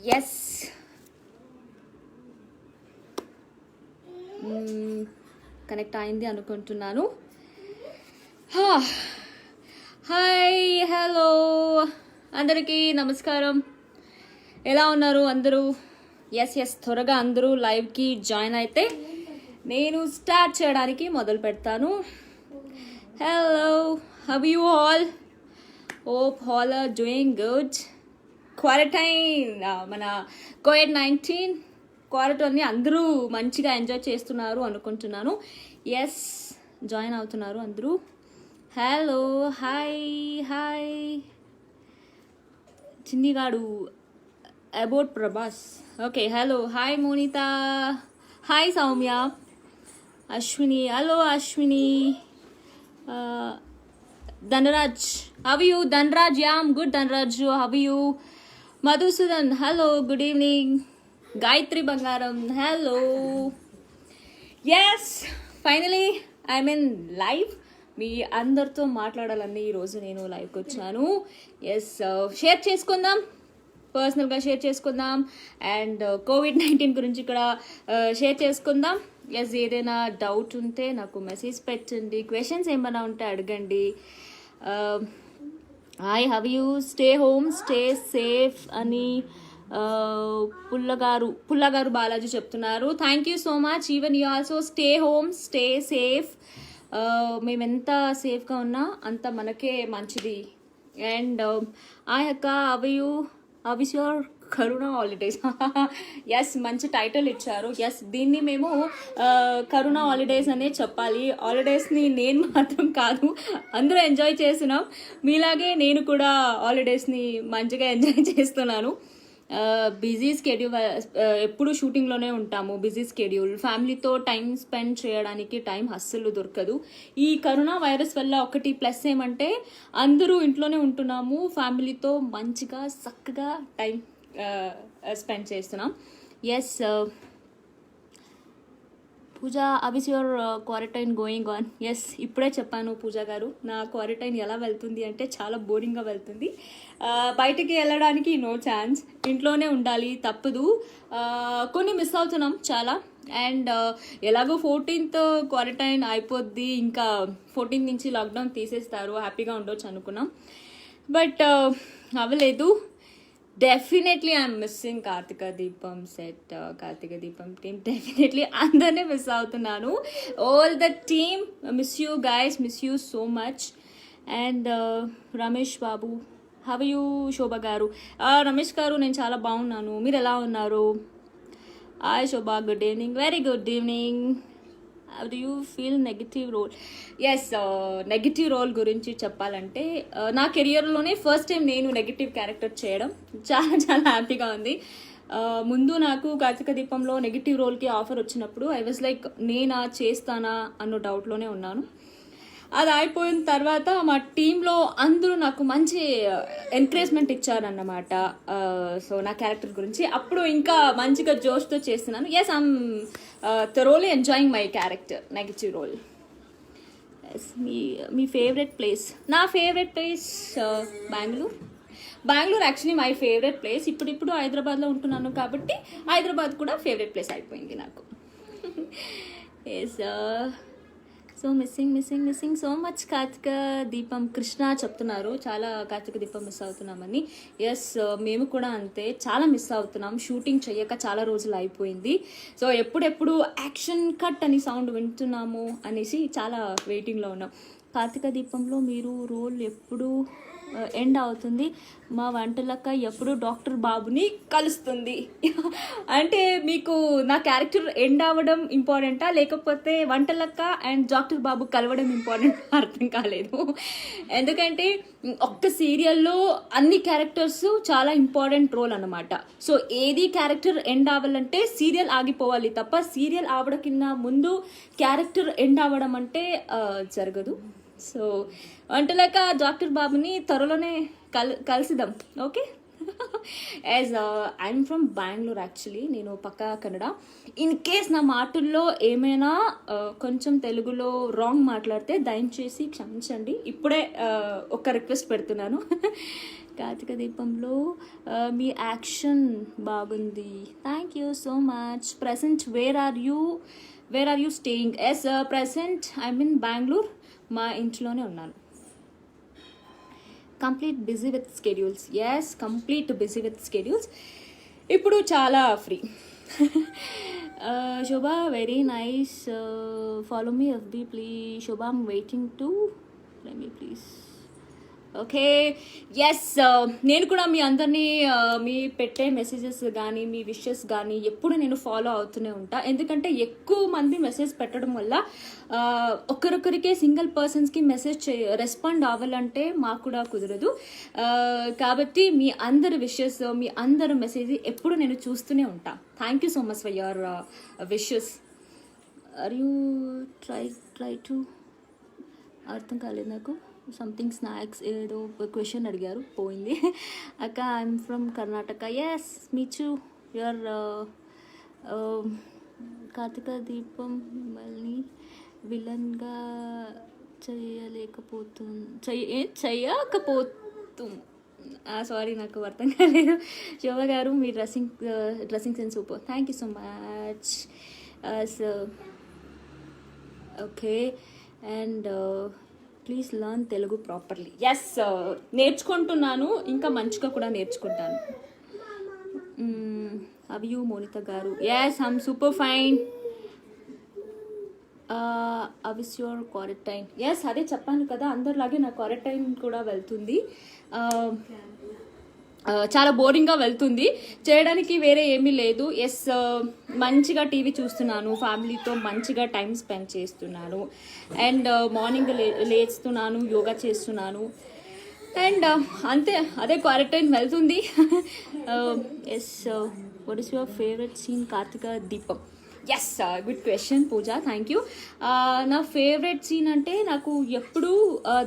Yes, connect అయింది అనుకుంటున్నాను. Hi, hello అందరికీ నమస్కారం. ఎలా ఉన్నారు అందరూ? ఎస్, త్వరగా అందరూ లైవ్కి జాయిన్ అయితే నేను స్టార్ట్ చేయడానికి మొదలు పెడతాను. Hello, how you all? Hope all are doing good. Quarantine, మన కోవిడ్-19 క్వారంటైన్ని అందరూ మంచిగా ఎంజాయ్ చేస్తున్నారు అనుకుంటున్నాను. ఎస్, జాయిన్ అవుతున్నారు అందరూ. హలో, హాయ్ చిన్నిగాడు about Prabhas. Okay, hello, hi Monitha, hi Soumya, Ashwini, hello Ashwini, Dhanraj, how you? Dhanraj, am good. Dhanraj, how you? Madhusudan, hello, good evening. Gayatri బంగారం, hello. Yes, finally I mean live. మీ అందరితో మాట్లాడాలని ఈరోజు నేను లైవ్కి వచ్చాను. ఎస్, షేర్ చేసుకుందాం, పర్సనల్గా షేర్ చేసుకుందాం, అండ్ కోవిడ్-19 గురించి కూడా షేర్ చేసుకుందాం. ఎస్, ఏదైనా డౌట్ ఉంటే నాకు మెసేజ్ పెట్టండి, క్వశ్చన్స్ ఏమైనా ఉంటే అడగండి. Hi, how you? Stay home, stay safe అని పుల్లగారు బాలాజీ చెప్తున్నారు. Thank you so much. Even you also stay home, stay safe. మేము ఎంత సేఫ్గా ఉన్నా అంత మనకే మంచిది. అండ్ అక్క, how you? How is your corona holidays? Yes, మంచి టైటిల్ ఇచ్చారు. ఎస్, దీన్ని మేము కరోనా హాలిడేస్ అనే చెప్పాలి. హాలిడేస్ని నేను మాత్రం కాదు, అందరూ ఎంజాయ్ చేస్తున్నాం. మీలాగే నేను కూడా హాలిడేస్ని మంచిగా ఎంజాయ్ చేస్తున్నాను. బిజీ స్కెడ్యూల్, ఎప్పుడు షూటింగ్లోనే ఉంటాము. బిజీ స్కెడ్యూల్, ఫ్యామిలీతో టైం స్పెండ్ చేయడానికి టైం అస్సలు దొరకదు. ఈ కరోనా వైరస్ వల్ల ఒకటి ప్లస్ ఏమంటే అందరూ ఇంట్లోనే ఉంటున్నాము, ఫ్యామిలీతో మంచిగా చక్కగా టైం స్పెండ్ చేస్తున్నాం. Yes, Pooja, how is your quarantine going on? Yes, ఇప్పుడే చెప్పాను పూజ గారు, నా క్వారంటైన్ ఎలా వెళ్తుంది అంటే చాలా బోరింగ్గా వెళ్తుంది. బయటికి వెళ్ళడానికి నో ఛాన్స్, ఇంట్లోనే ఉండాలి, తప్పదు. కొన్ని మిస్ అవుతున్నాం చాలా. అండ్ ఎలాగో 14th క్వారంటైన్ అయిపోద్ది, ఇంకా 14th నుంచి లాక్డౌన్ తీసేస్తారు, హ్యాపీగా ఉండొచ్చు అనుకున్నాం. బట్ అవ్వలేదు. Definitely I'm missing Karthika Deepam set, Karthika Deepam team. Definitely అందరినీ మిస్ అవుతున్నాను. All the team, miss you guys, miss you so much. And Ramesh Babu, how you? Shobha garu, Ramesh garu, నేను చాలా బాగున్నాను, మీరు ఎలా ఉన్నారు? Hi Shobha, good evening. Very good evening. How do you feel negative role? Yes, negative role గురించి చెప్పాలంటే నా కెరియర్లోనే ఫస్ట్ టైం నేను నెగిటివ్ క్యారెక్టర్ చేయడం చాలా చాలా హ్యాపీగా ఉంది. ముందు నాకు కార్తీక దీపంలో నెగిటివ్ రోల్కి ఆఫర్ వచ్చినప్పుడు ఐ వాజ్ లైక్, నేనా చేస్తానా అన్న డౌట్లోనే ఉన్నాను. అది అయిపోయిన తర్వాత మా టీంలో అందరూ నాకు మంచి ఎంకరేజ్మెంట్ ఇచ్చారన్నమాట. సో నా క్యారెక్టర్ గురించి అప్పుడు ఇంకా మంచిగా జోష్తో చేస్తున్నాను. Yes, I'm thoroughly enjoying my character, negative role. Yes, మీ ఫేవరెట్ ప్లేస్? నా favourite place Bengaluru actually my favourite place. ఇప్పుడు హైదరాబాద్లో ఉంటున్నాను కాబట్టి హైదరాబాద్ కూడా ఫేవరెట్ ప్లేస్ అయిపోయింది నాకు. Yes, so missing so much Karthika Deepam. Krishna చెప్తున్నారు చాలా కార్తీక దీపం మిస్ అవుతున్నామని. ఎస్, మేము కూడా అంతే, చాలా మిస్ అవుతున్నాం. షూటింగ్ చెయ్యక చాలా రోజులు అయిపోయింది. సో ఎప్పుడెప్పుడు యాక్షన్ కట్ అని సౌండ్ వింటున్నాము అనేసి చాలా వెయిటింగ్లో ఉన్నాం. కార్తీక దీపంలో మీరు రోల్ ఎప్పుడు ఎండ్ అవుతుంది? మా వంటలక్క ఎప్పుడు డాక్టర్ బాబుని కలుస్తుంది. అంటే మీకు నా క్యారెక్టర్ ఎండ్ అవ్వడం ఇంపార్టెంటా, లేకపోతే వంటలక్క అండ్ డాక్టర్ బాబు కలవడం ఇంపార్టెంట్? అర్థం కాలేదు. ఎందుకంటే ఒక్క సీరియల్లో అన్ని క్యారెక్టర్స్ చాలా ఇంపార్టెంట్ రోల్ అనమాట. సో ఏది క్యారెక్టర్ ఎండ్ అవ్వాలంటే సీరియల్ ఆగిపోవాలి తప్ప సీరియల్ ఆవడం కింద ముందు క్యారెక్టర్ ఎండ్ అవ్వడం అంటే జరగదు. సో వంటలక డాక్టర్ బాబుని త్వరలోనే కలిసిద్దాం. Okay, as I'm from Bengaluru actually, నేను పక్కా కన్నడ. ఇన్ కేస్ నా మాటల్లో ఏమైనా కొంచెం తెలుగులో రాంగ్ మాట్లాడితే దయచేసి క్షమించండి. ఇప్పుడే ఒక రిక్వెస్ట్ పెడుతున్నాను. కార్తీక దీపంలో మీ యాక్షన్ బాగుంది. Thank you so much. Present where are you staying? Yes present I mean Bengaluru. మా ఇంట్లోనే ఉన్నాను. Complete busy with schedules. Yes, complete busy with schedules. ఇప్పుడు చాలా free. Shobha very nice. Follow me FB please. Shobha I'm waiting to let me please. Okay, yes. నేను కూడా మీ అందరినీ మీ పెట్టే messages కానీ మీ విషెస్ కానీ ఎప్పుడు నేను ఫాలో అవుతూనే ఉంటా. ఎందుకంటే ఎక్కువ మంది మెసేజ్ పెట్టడం వల్ల ఒక్కరొక్కరికే సింగిల్ పర్సన్స్కి మెసేజ్ రెస్పాండ్ అవ్వాలంటే మాకు కూడా కుదరదు. కాబట్టి మీ అందరి విషెస్, మీ అందరి మెసేజ్ ఎప్పుడు నేను చూస్తూనే ఉంటా. Thank you so much for your wishes. Are you try to అర్థం కాలేదు నాకు. సంథింగ్ స్నాక్స్ ఏదో క్వశ్చన్ అడిగారు, పోయింది. అక్క ఐఎమ్ ఫ్రమ్ కర్ణాటక. ఎస్ మీ చూ. యువర్ కార్తీక దీపం మిమ్మల్ని విలన్గా చేయకపోతు సారీ నాకు అర్థం కాలేదు. శోభ గారు మీ dressing sense super. Thank you so much. Okay, and please learn Telugu properly. Yes, నేర్చుకుంటున్నాను, ఇంకా మంచిగా కూడా నేర్చుకుంటాను. How are you Monitha garu. Yes I'm super fine. How is your quarantine. Yes, అదే చెప్పాను కదా, అందరిలాగే నా క్వారంటైన్ కూడా వెళ్తుంది. చాలా బోరింగ్గా వెళ్తుంది. చేయడానికి వేరే ఏమీ లేదు. ఎస్, మంచిగా టీవీ చూస్తున్నాను, ఫ్యామిలీతో మంచిగా టైం స్పెండ్ చేస్తున్నాను, అండ్ మార్నింగ్ లేస్తున్నాను, యోగా చేస్తున్నాను, అండ్ అంతే. అదే క్వారంటైన్ వెళ్తుంది. Yes, what is your favourite scene Karthika Deepam? Yes, good question Pooja, thank you. నా ఫేవరెట్ సీన్ అంటే నాకు ఎప్పుడూ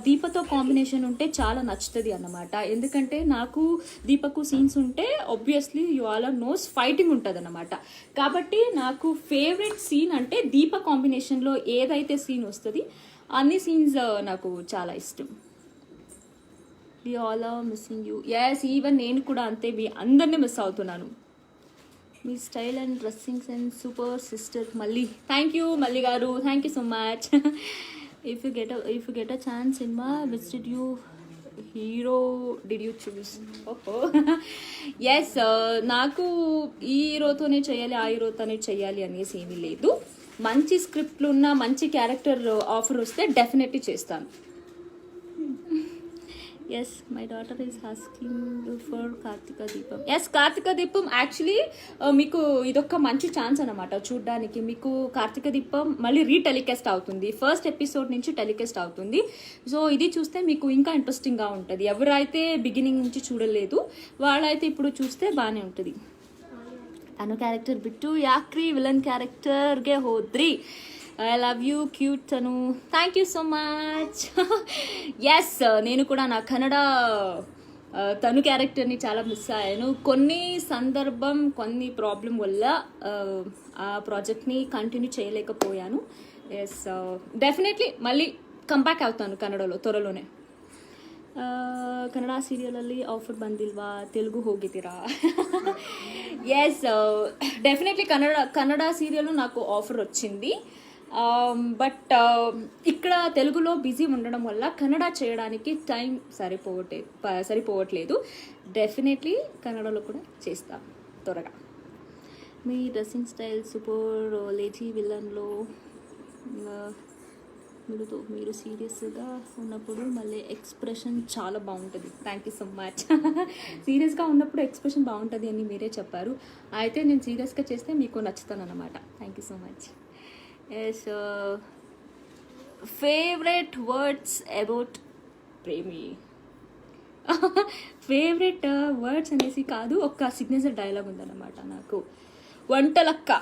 దీపతో కాంబినేషన్ ఉంటే చాలా నచ్చుతుంది అన్నమాట. ఎందుకంటే నాకు దీపకు సీన్స్ ఉంటే obviously you all are knows fighting ఉంటుంది అన్నమాట. కాబట్టి నాకు ఫేవరెట్ సీన్ అంటే దీప కాంబినేషన్లో ఏదైతే సీన్ వస్తుంది అన్ని సీన్స్ నాకు చాలా ఇష్టం. We all are missing you. Yes, even నేను కూడా అంతే, అందరినీ మిస్ అవుతున్నాను. మీ style and dressing sense super sister మళ్ళీ. Thank you Malli garu, thank you so much. If you get a chance cinema which hero did you choose? ఓహో, yes, నాకు ఈ హీరోతోనే చేయాలి, ఆ హీరోతోనే చేయాలి అనేసి ఏమీ లేదు. మంచి స్క్రిప్ట్లు ఉన్న మంచి క్యారెక్టర్ ఆఫర్ వస్తే డెఫినెట్లీ చేస్తాను. Yes, my daughter is asking for Karthika Deepam. Yes, Karthika Deepam actually మీకు ఇదొక మంచి ఛాన్స్ అనమాట చూడడానికి. మీకు కార్తీక దీపం మళ్ళీ రీటెలికాస్ట్ అవుతుంది, ఫస్ట్ ఎపిసోడ్ నుంచి టెలికాస్ట్ అవుతుంది. సో ఇది చూస్తే మీకు ఇంకా ఇంట్రెస్టింగ్గా ఉంటుంది. ఎవరైతే బిగినింగ్ నుంచి చూడలేదు వాళ్ళైతే ఇప్పుడు చూస్తే బాగానే ఉంటుంది. తను క్యారెక్టర్ బిట్టు యాక్రీ, విలన్ క్యారెక్టర్ಗೆ ಹೋದ್ರಿ. ఐ లవ్ యూ క్యూట్ తను. Thank you so much. Yes, నేను కూడా నా కన్నడ తను క్యారెక్టర్ని చాలా మిస్ అయ్యాను. కొన్ని ప్రాబ్లం వల్ల ఆ ప్రాజెక్ట్ని కంటిన్యూ చేయలేకపోయాను. ఎస్, డెఫినెట్లీ మళ్ళీ కంబ్యాక్ అవుతాను కన్నడలో త్వరలోనే. ಕನ್ನಡ ಸೀರಿಯಲಲ್ಲಿ ಆಫರ್ ಬಂದಿಲ್ವಾ? ತೆಲುಗು ಹೋಗಿದ್ದೀರಾ? ఎస్, డెఫినెట్లీ కన్నడ సీరియల్ నాకు ఆఫర్ వచ్చింది. బట్ ఇక్కడ తెలుగులో బిజీ ఉండడం వల్ల కన్నడ చేయడానికి టైం సరిపోవట్లేదు. డెఫినెట్లీ కన్నడలో కూడా చేస్తాను త్వరగా. మీ డ్రెస్సింగ్ స్టైల్ సూపర్. లేచి విలన్లో మీరు సీరియస్గా ఉన్నప్పుడు మళ్ళీ ఎక్స్ప్రెషన్ చాలా బాగుంటుంది. Thank you so much. సీరియస్గా ఉన్నప్పుడు ఎక్స్ప్రెషన్ బాగుంటుంది అని మీరే చెప్పారు. అయితే నేను సీరియస్గా చేస్తే మీకు నచ్చుతాను అన్నమాట. Thank you so much. Yes, favourite words about Premi. Favourite words అనేసి కాదు, ఒక సిగ్నేచర్ డైలాగ్ ఉందన్నమాట నాకు. వంటలక్క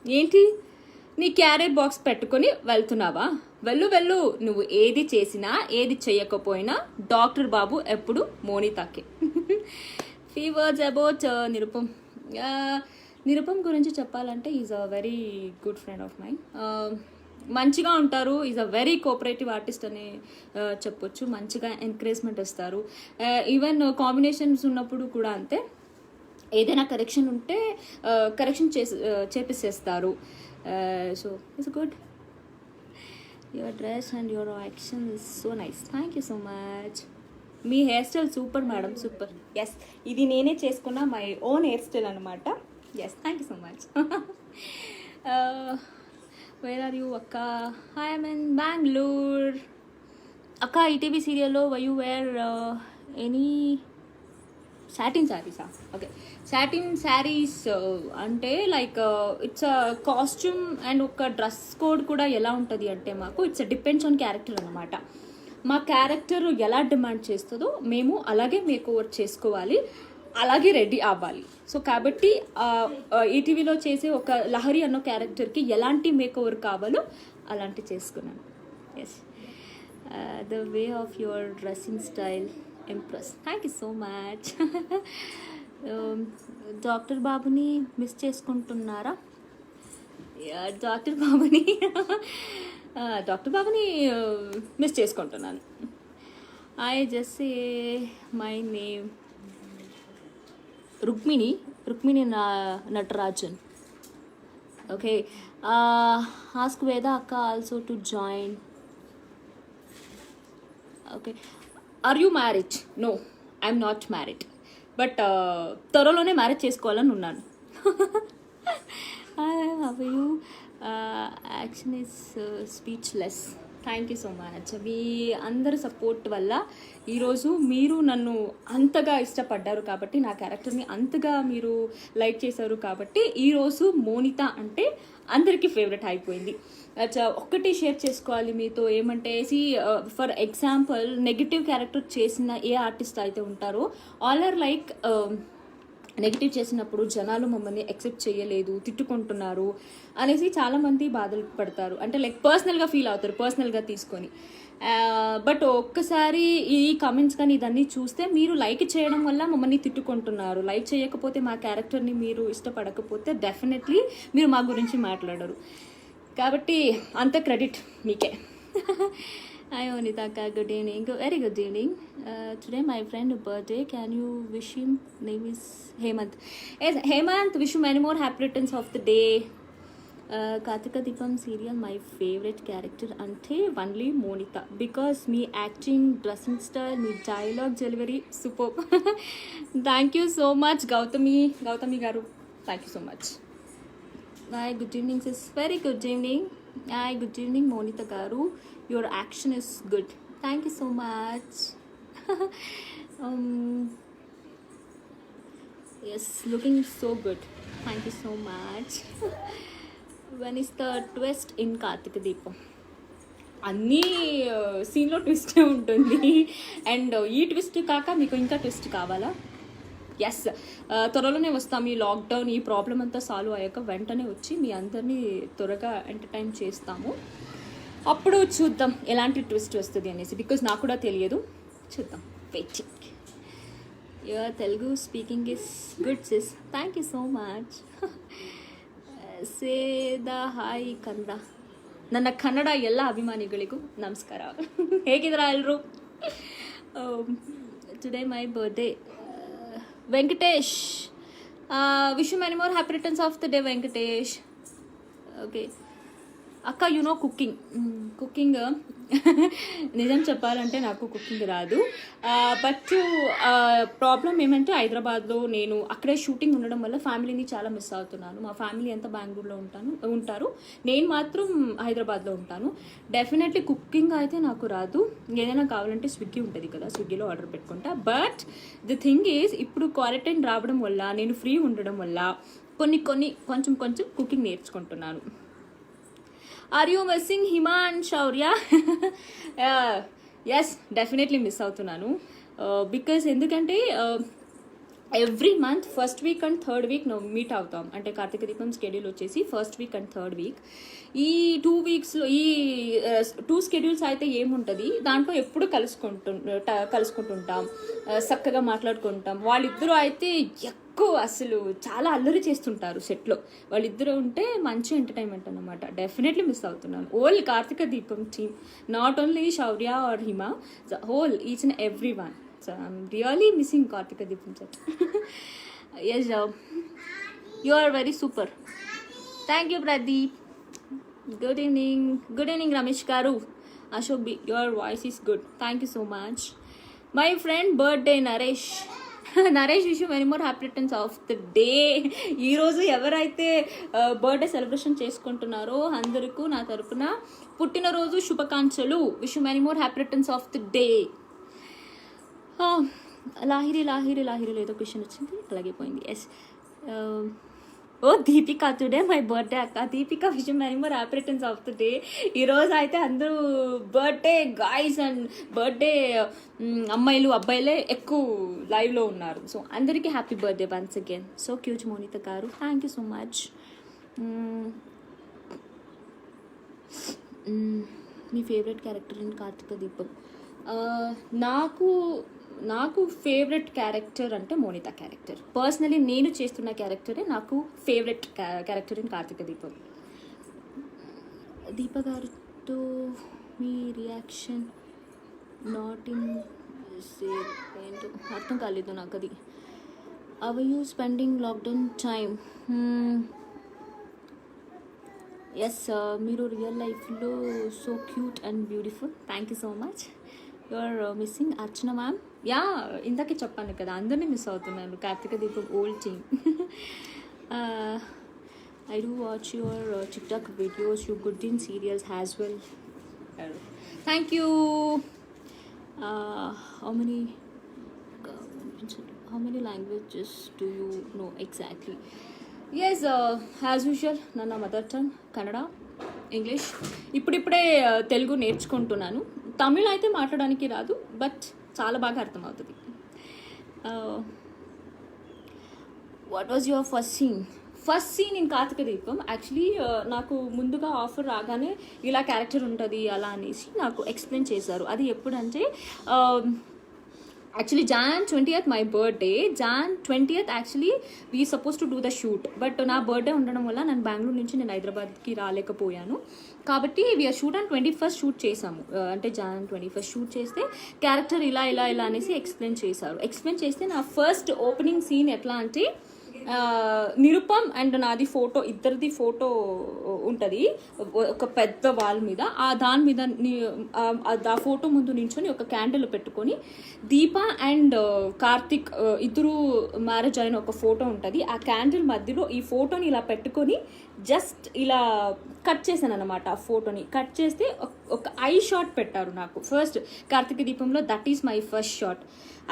ఏంటి, నీ క్యారెట్ బాక్స్ పెట్టుకొని వెళ్తున్నావా? వెళ్ళు, నువ్వు ఏది చేసినా ఏది చేయకపోయినా డాక్టర్ బాబు ఎప్పుడు మోనితాకే. Few words about Nirupam. Nirupam గురించి చెప్పాలంటే is a very good friend of mine. మంచిగా ఉంటారు. Is a very cooperative artist అని చెప్పొచ్చు. మంచిగా ఎంకరేజ్మెంట్ ఇస్తారు. ఈవెన్ కాంబినేషన్స్ ఉన్నప్పుడు కూడా అంతే, ఏదైనా కరెక్షన్ ఉంటే కరెక్షన్ చేపిస్తారు. So it's good. Your dress and your action is so nice. Thank you so much. మీ hair style super madam, super. Yes, ఇది నేనే చేసుకున్న మై ఓన్ హెయిర్ స్టైల్ అనమాట. Yes, thank you so much. Where are you అక్క? I am in Bengaluru. అక్క, ఈటీవీ సీరియల్లో why you wear any satin శారీసా? Okay, satin saris అంటే like it's a costume and ఒక డ్రెస్ కోడ్ కూడా ఎలా ఉంటుంది అంటే మాకు ఇట్స్ డిపెండ్స్ ఆన్ క్యారెక్టర్ అనమాట. మా క్యారెక్టర్ ఎలా డిమాండ్ చేస్తుందో మేము అలాగే మేక్ ఓవర్ చేసుకోవాలి, అలాగే రెడీ అవ్వాలి. సో కాబట్టి ఈటీవీలో చేసే ఒక లహరి అన్న క్యారెక్టర్కి ఎలాంటి మేక్ ఓవర్ కావాలో అలాంటి చేసుకున్నాను. Yes, the way of your dressing style impress. Thank you so much. Doctor బాబుని మిస్ చేసుకుంటున్నారా? డాక్టర్ బాబుని మిస్ చేసుకుంటున్నాను. I just say my name Rukmini Natarajan. Okay, ask Veda అక్క also to join. Okay, are you married? No, I'm not married, but త్వరలోనే marriage చేసుకోవాలని ఉన్నాను. How you? Action is speechless. Thank you so much. మీ అందరి support వల్ల ఈరోజు మీరు నన్ను అంతగా ఇష్టపడ్డారు కాబట్టి, నా క్యారెక్టర్ని అంతగా మీరు లైక్ చేశారు కాబట్టి ఈరోజు మోనిత అంటే అందరికీ ఫేవరెట్ అయిపోయింది. ఒక్కటి షేర్ చేసుకోవాలి మీతో ఏమంటే, ఫర్ ఎగ్జాంపుల్ నెగిటివ్ క్యారెక్టర్ చేసిన ఏ ఆర్టిస్ట్ అయితే ఉంటారో ఆల్ ఆర్ లైక్ నెగిటివ్ చేసినప్పుడు జనాలు మమ్మల్ని యాక్సెప్ట్ చేయలేదు, తిట్టుకుంటున్నారు అనేసి చాలామంది బాధలు పడతారు. అంటే లైక్ పర్సనల్గా ఫీల్ అవుతారు, పర్సనల్గా తీసుకొని. బట్ ఒక్కసారి ఈ కామెంట్స్ కానీ ఇదన్నీ చూస్తే మీరు లైక్ చేయడం వల్ల మమ్మల్ని తిట్టుకుంటున్నారు, లైక్ చేయకపోతే మా క్యారెక్టర్ని మీరు ఇష్టపడకపోతే డెఫినెట్లీ మీరు మా గురించి మాట్లాడరు. కాబట్టి అంత క్రెడిట్ మీకే. Hi Onitaka, good evening. Very good evening. Today my friend birthday. Can you wish him? Name is Hemant. Yes, Hemant, wish you many more happy returns of the day. Kartika Deepam serial, my favorite character ante only Monita, because me acting, dressing style, me dialogue delivery superb. Thank you so much, Gautami garu. Thank you so much. Hi, good evening sis. Very good evening. Hi, good evening Monita garu. Your action is good. Thank you so much. Yes, looking so good. Thank you so much. When is the twist in Kartika Deepam? అన్నీ సీన్లో ట్విస్టే ఉంటుంది. And ఈ twist కాక మీకు ఇంకా twist కావాలా? Yes, త్వరలోనే వస్తాం. ఈ లాక్డౌన్ ఈ ప్రాబ్లం అంతా సాల్వ్ అయ్యాక వెంటనే వచ్చి మీ అందరినీ త్వరగా ఎంటర్టైన్ చేస్తాము. అప్పుడు చూద్దాం ఎలాంటి ట్విస్ట్ వస్తుంది అనేసి, బికాజ్ నాకు కూడా తెలియదు. చూద్దాం, waiting. Your Telugu speaking is good sis. Thank you so much. Say the hi Kannada. ನನ್ನ ಕನ್ನಡ ಎಲ್ಲ ಅಭಿಮಾನಿಗಳಿಗೂ ನಮಸ್ಕಾರ. ಹೇಗಿದ್ದೀರಾ ಎಲ್ಲರೂ? Today my birthday. Venkatesh, wish you many more happy returns of the day Venkatesh. Okay అక్క, యు నో కుకింగ్ నిజం చెప్పాలంటే నాకు కుకింగ్ రాదు. బట్ ప్రాబ్లం ఏమంటే హైదరాబాద్లో నేను అక్కడే షూటింగ్ ఉండడం వల్ల ఫ్యామిలీని చాలా మిస్ అవుతున్నాను. మా ఫ్యామిలీ అంతా బెంగళూరులో ఉంటారు, నేను మాత్రం హైదరాబాద్లో ఉంటాను. డెఫినెట్లీ కుకింగ్ అయితే నాకు రాదు. ఏదైనా కావాలంటే స్విగ్గీ ఉంటుంది కదా, స్విగ్గీలో ఆర్డర్ పెట్టుకుంటా. బట్ ది థింగ్ ఈజ్, ఇప్పుడు క్వారంటైన్ రావడం వల్ల నేను ఫ్రీ ఉండడం వల్ల కొంచెం కుకింగ్ నేర్చుకుంటున్నాను. Are you missing Hima and Shaurya? Yes, definitely miss అవుతున్నాను. బికాజ్ ఎందుకంటే every month first week and third week meet అవుతాం. అంటే కార్తీక దీపం స్కెడ్యూల్ వచ్చేసి first week and third week. ఈ 2 వీక్స్లో ఈ 2 స్కెడ్యూల్స్ అయితే ఏముంటుంది, దాంట్లో ఎప్పుడు కలుసుకుంటుంటాం, చక్కగా మాట్లాడుకుంటాం. వాళ్ళిద్దరూ అయితే ఎక్కువ అసలు చాలా అల్లరి చేస్తుంటారు సెట్లో. వాళ్ళిద్దరు ఉంటే మంచి ఎంటర్టైన్మెంట్ అనమాట. డెఫినెట్లీ మిస్ అవుతున్నాను all Karthika Deepam team, not only Sourya or Hima, the whole each and every one. So I'm really missing Karthika Deepam set. Yes, you are very super. Thank you Pradeep. Good evening Ramesh garu. Ashok B, your voice is good. Thank you so much. My friend birthday Naresh. Naresh wish you many more happy returns of the day. ఈరోజు ఎవరైతే birthday celebration చేసుకుంటున్నారో అందరికీ నా తరపున పుట్టినరోజు శుభాకాంక్షలు. Wish you many more happy returns of the day. Lahiri ఏదో question వచ్చింది, అలాగే పోయింది. Yes, oh Deepika, today my birthday అక్క. Deepika wish you many more happy returns of the day. ఈరోజు అయితే అందరూ బర్త్డే గాయ్స్ అండ్ బర్త్డే అమ్మాయిలు అబ్బాయిలే ఎక్కువ లైవ్లో ఉన్నారు. సో అందరికీ happy birthday once again. So cute Monitha garu, thank you so much. మీ favourite character in Karthika Deepam? నాకు ఫేవరెట్ క్యారెక్టర్ అంటే మోనిత క్యారెక్టర్. పర్సనలీ నేను చేస్తున్న క్యారెక్టరే నాకు favourite character in Karthika Deepam. Deepa గారితో మీ రియాక్షన్ నాట్ ఇన్ సేమ్ ఏంటో అర్థం కాలేదు నాకు అది. Our you spending lockdown time? Yes, మీరు రియల్ లైఫ్లో so cute and beautiful. Thank you so much. You are missing Archana ma'am. Yeah, ఇందాకే చెప్పాను కదా, అందరినీ మిస్ అవుతున్నాను. Karthika Deepam old team. I do watch your TikTok videos, you good in serials as well. Thank you. How many languages do you know exactly? Yes, as usual నా mother tongue Kannada, English, ఇప్పుడిప్పుడే తెలుగు నేర్చుకుంటున్నాను. తమిళ్ అయితే మాట్లాడడానికి రాదు, బట్ చాలా బాగా అర్థమవుతుంది. What was your first scene in Karthika Deepam? Actually నాకు ముందుగా ఆఫర్ రాగానే ఇలా క్యారెక్టర్ ఉంటుంది అలా అనేసి నాకు ఎక్స్ప్లెయిన్ చేశారు. అది ఎప్పుడంటే actually Jan 20th my birthday. Jan 20th actually we suppose to do the shoot, but నా బర్త్డే ఉండడం వల్ల నేను బెంగళూరు నుంచి నేను హైదరాబాద్కి రాలేకపోయాను. కాబట్టి we are shoot on 21st shoot చేసాము. అంటే Jan 21st షూట్ చేస్తే క్యారెక్టర్ ఇలా అనేసి ఎక్స్ప్లెయిన్ చేశారు. ఎక్స్ప్లెయిన్ చేస్తే నా ఫస్ట్ ఓపెనింగ్ సీన్ ఎట్లా అంటే నిరుపమ్ అండ్ నాది ఫోటో, ఇద్దరిది ఫోటో ఉంటుంది ఒక పెద్ద వాల్ మీద. దాని మీద ఆ ఫోటో ముందు నించొని ఒక క్యాండిల్ పెట్టుకొని దీప అండ్ కార్తిక్ ఇద్దరు మ్యారేజ్ అయిన ఒక ఫోటో ఉంటుంది. ఆ క్యాండిల్ మధ్యలో ఈ ఫోటోని ఇలా పెట్టుకొని జస్ట్ ఇలా కట్ చేశాను అనమాట. ఆ ఫోటోని కట్ చేస్తే ఒక ఐ షాట్ పెట్టారు నాకు ఫస్ట్ కార్తీక దీపంలో. That is my first shot.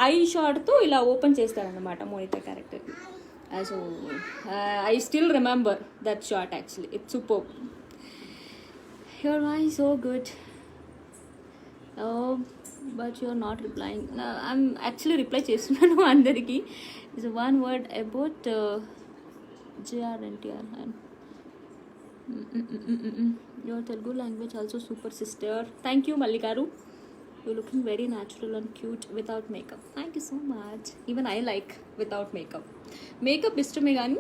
I షాట్తో ఇలా ఓపెన్ చేస్తారనమాట Monitha character. So I still remember that shot actually. It's superb. Your voice so good. Oh, but you're not replying. No, I'm actually reply చేస్తున్నాను అందరికి. Is one word about JR NTR. Your Telugu language also super sister. Thank you Mallikaru. You're looking very natural and cute without makeup. Thank you so much. Even I like without makeup. Makeup ఇష్టమే కానీ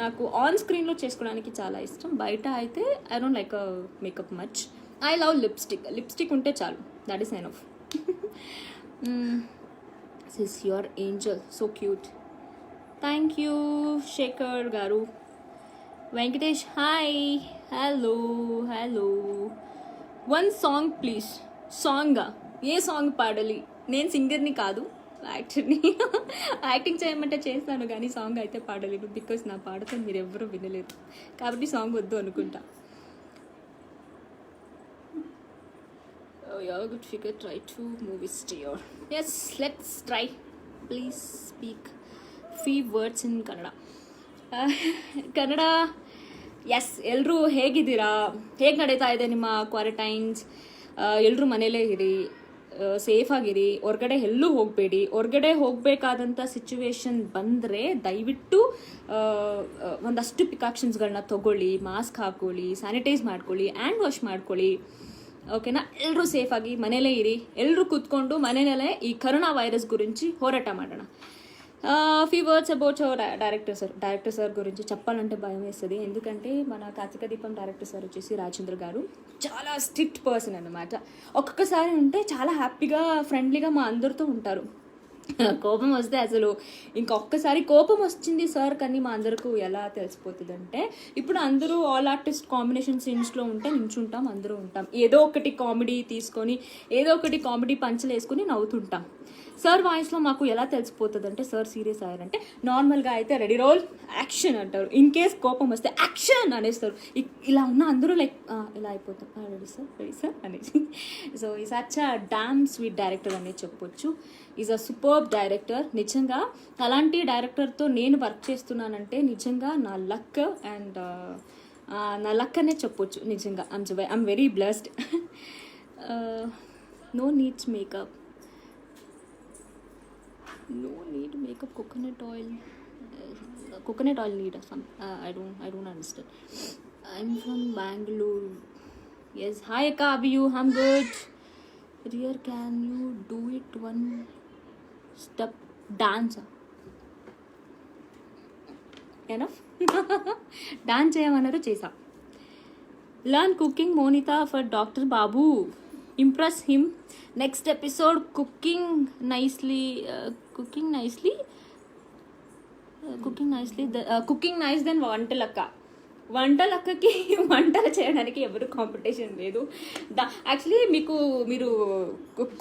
నాకు on స్క్రీన్లో చేసుకోవడానికి చాలా ఇష్టం. బయట అయితే I don't like makeup much. I love lipstick ఉంటే చాలు, that is enough. This your angel so cute. Thank you Sekhar garu. Venkatesh hi. Hello. One song please. సాంగా? ఏ సాంగ్ పాడాలి? నేను సింగర్ని కాదు, యాక్టర్ని. యాక్టింగ్ చేయమంటే చేస్తాను కానీ సాంగ్ అయితే పాడలేను, బికాస్ నా పాడతాను మీరు ఎవరూ వినలేదు కాబట్టి సాంగ్ వద్దు అనుకుంటా. Good figure, try to movies tear. Yes, let's try. Please speak few words in Kannada. Kannada. Yes, ಎಲ್ಲರೂ ಹೇಗಿದ್ದೀರಾ? ಹೇಗೆ ನಡೀತಾ ಇದೆ ನಿಮ್ಮ ಕ್ವಾರಂಟೈನ್ಸ್? ಎಲ್ಲರೂ ಮನೇಲೇ ಇರಿ, ಸೇಫಾಗಿರಿ, ಹೊರ್ಗಡೆ ಎಲ್ಲೂ ಹೋಗಬೇಡಿ. ಹೊರ್ಗಡೆ ಹೋಗಬೇಕಾದಂಥ ಸಿಚುವೇಶನ್ ಬಂದರೆ ದಯವಿಟ್ಟು ಒಂದಷ್ಟು ಪ್ರಿಕಾಷನ್ಸ್ಗಳನ್ನ ತೊಗೊಳ್ಳಿ. ಮಾಸ್ಕ್ ಹಾಕ್ಕೊಳ್ಳಿ, ಸ್ಯಾನಿಟೈಸ್ ಮಾಡ್ಕೊಳ್ಳಿ, ಹ್ಯಾಂಡ್ ವಾಶ್ ಮಾಡ್ಕೊಳ್ಳಿ. ఓకేనా? ಎಲ್ಲರೂ సేఫాಗಿ ಮನೇಲೇ ಇರಿ. ಎಲ್ಲರೂ ಕೂತ್ಕೊಂಡು ಮನೆಯಲ್ಲೇ ಈ ಕರೋನಾ ವೈರಸ್ ಗುరించి ಹೋರಾಟ ಮಾಡೋಣ. Few words about our director sir గురించి చెప్పాలంటే భయం వేస్తుంది. ఎందుకంటే మన కార్తీక దీపం డైరెక్టర్ సార్ వచ్చేసి రాజేంద్ర గారు చాలా స్ట్రిక్ట్ పర్సన్ అన్నమాట. ఒక్కొక్కసారి ఉంటే చాలా హ్యాపీగా ఫ్రెండ్లీగా మా అందరితో ఉంటారు. కోపం వస్తే అసలు ఇంకొక్కసారి కోపం వచ్చింది సార్ కానీ మా అందరికీ ఎలా తెలిసిపోతుంది అంటే, ఇప్పుడు అందరూ ఆల్ ఆర్టిస్ట్ కాంబినేషన్ సీన్స్లో ఉంటే నించుంటాం, అందరూ ఉంటాం, ఏదో ఒకటి కామెడీ తీసుకొని ఏదో ఒకటి కామెడీ పంచలు వేసుకొని నవ్వుతుంటాం. సార్ వాయిస్లో మాకు ఎలా తెలిసిపోతుంది అంటే సార్ సీరియస్ అయ్యారంటే నార్మల్గా అయితే రెడీ రోల్ యాక్షన్ అంటారు, ఇన్ కేస్ కోపం వస్తే యాక్షన్ అనేస్తారు. ఇలా ఉన్న అందరూ లైక్ ఇలా అయిపోతాం, రెడీ సార్ అనేసి. So is such a damn sweet director అనేది చెప్పొచ్చు. Is a superb director. నిజంగా అలాంటి డైరెక్టర్తో నేను వర్క్ చేస్తున్నానంటే నిజంగా నా లక్ అండ్ నా లక్ అనే చెప్పొచ్చు. నిజంగా I'm very blessed. No needs makeup, no need makeup. Coconut oil need some. I don't understand. I'm from Bangalore. Yes, hi Akka, how are you? I'm good. Dear, can you do it one step dance? Enough. Dance చేయమన్నారు, చేసా. Learn cooking Monita for Dr. Babu. Impress him. Next episode, cooking nicely. Cooking nice then Vantalakka. వంటలక్కకి వంటలు చేయడానికి ఎవరు competition లేదు. Actually మీరు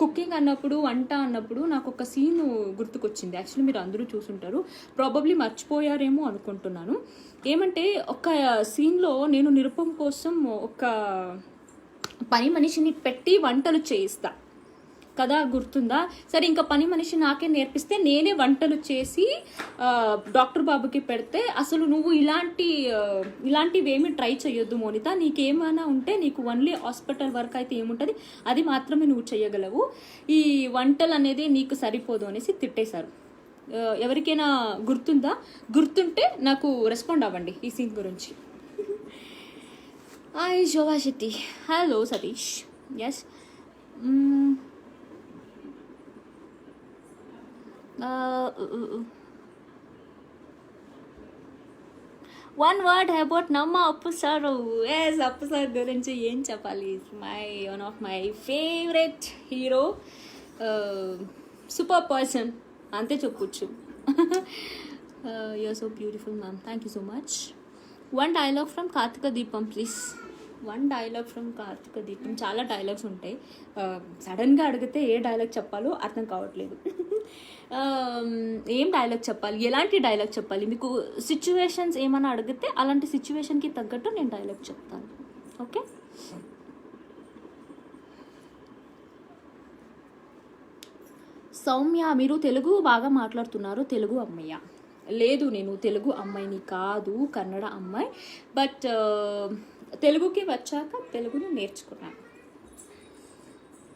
cooking అన్నప్పుడు, వంట అన్నప్పుడు నాకు ఒక సీన్ గుర్తుకొచ్చింది. యాక్చువల్లీ మీరు అందరూ చూసుంటారు, ప్రాబబ్లీ మర్చిపోయారేమో అనుకుంటున్నాను. ఏమంటే ఒక సీన్లో నేను నిరుపం కోసం ఒక పని మనిషిని పెట్టి వంటలు చేయిస్తా కదా, గుర్తుందా? సరే, ఇంకా పని మనిషి నాకే నేర్పిస్తే నేనే వంటలు చేసి డాక్టర్ బాబుకి పెడితే, అసలు నువ్వు ఇలాంటివి ఏమి ట్రై చేయొద్దు మోనిత, నీకేమైనా ఉంటే నీకు ఓన్లీ హాస్పిటల్ వర్క్ అయితే ఏముంటుంది అది మాత్రమే నువ్వు చేయగలవు, ఈ వంటలు అనేది నీకు సరిపోదు అనేసి తిట్టేశారు. ఎవరికైనా గుర్తుందా? గుర్తుంటే నాకు రెస్పాండ్ అవ్వండి ఈ సీన్ గురించి. Hi Shobha Shetty. Hello Satish. Yes, one word about నమ్మ Appu sir. Yes, Appu sir గురించి ఏం చెప్పాలి? One of my favourite hero, super person అంతే చెప్పొచ్చు. You're so beautiful ma'am, thank you so much. One dialogue from Karthika Deepam please. One dialogue from Karthika Deepam. చాలా dialogues ఉంటాయి, సడన్గా అడిగితే ఏ డైలాగ్ చెప్పాలో అర్థం కావట్లేదు. ఏం డైలాగ్ చెప్పాలి, ఎలాంటి డైలాగ్ చెప్పాలి, మీకు సిచ్యువేషన్స్ ఏమైనా అడిగితే అలాంటి సిచ్యువేషన్కి తగ్గట్టు నేను డైలాగ్ చెప్తాను. ఓకే, సౌమ్య మీరు తెలుగు బాగా మాట్లాడుతున్నారు, తెలుగు అమ్మయ్య. లేదు, నేను తెలుగు అమ్మాయిని కాదు, కన్నడ అమ్మాయి. బట్ తెలుగుకి వచ్చాక తెలుగును నేర్చుకున్నాను.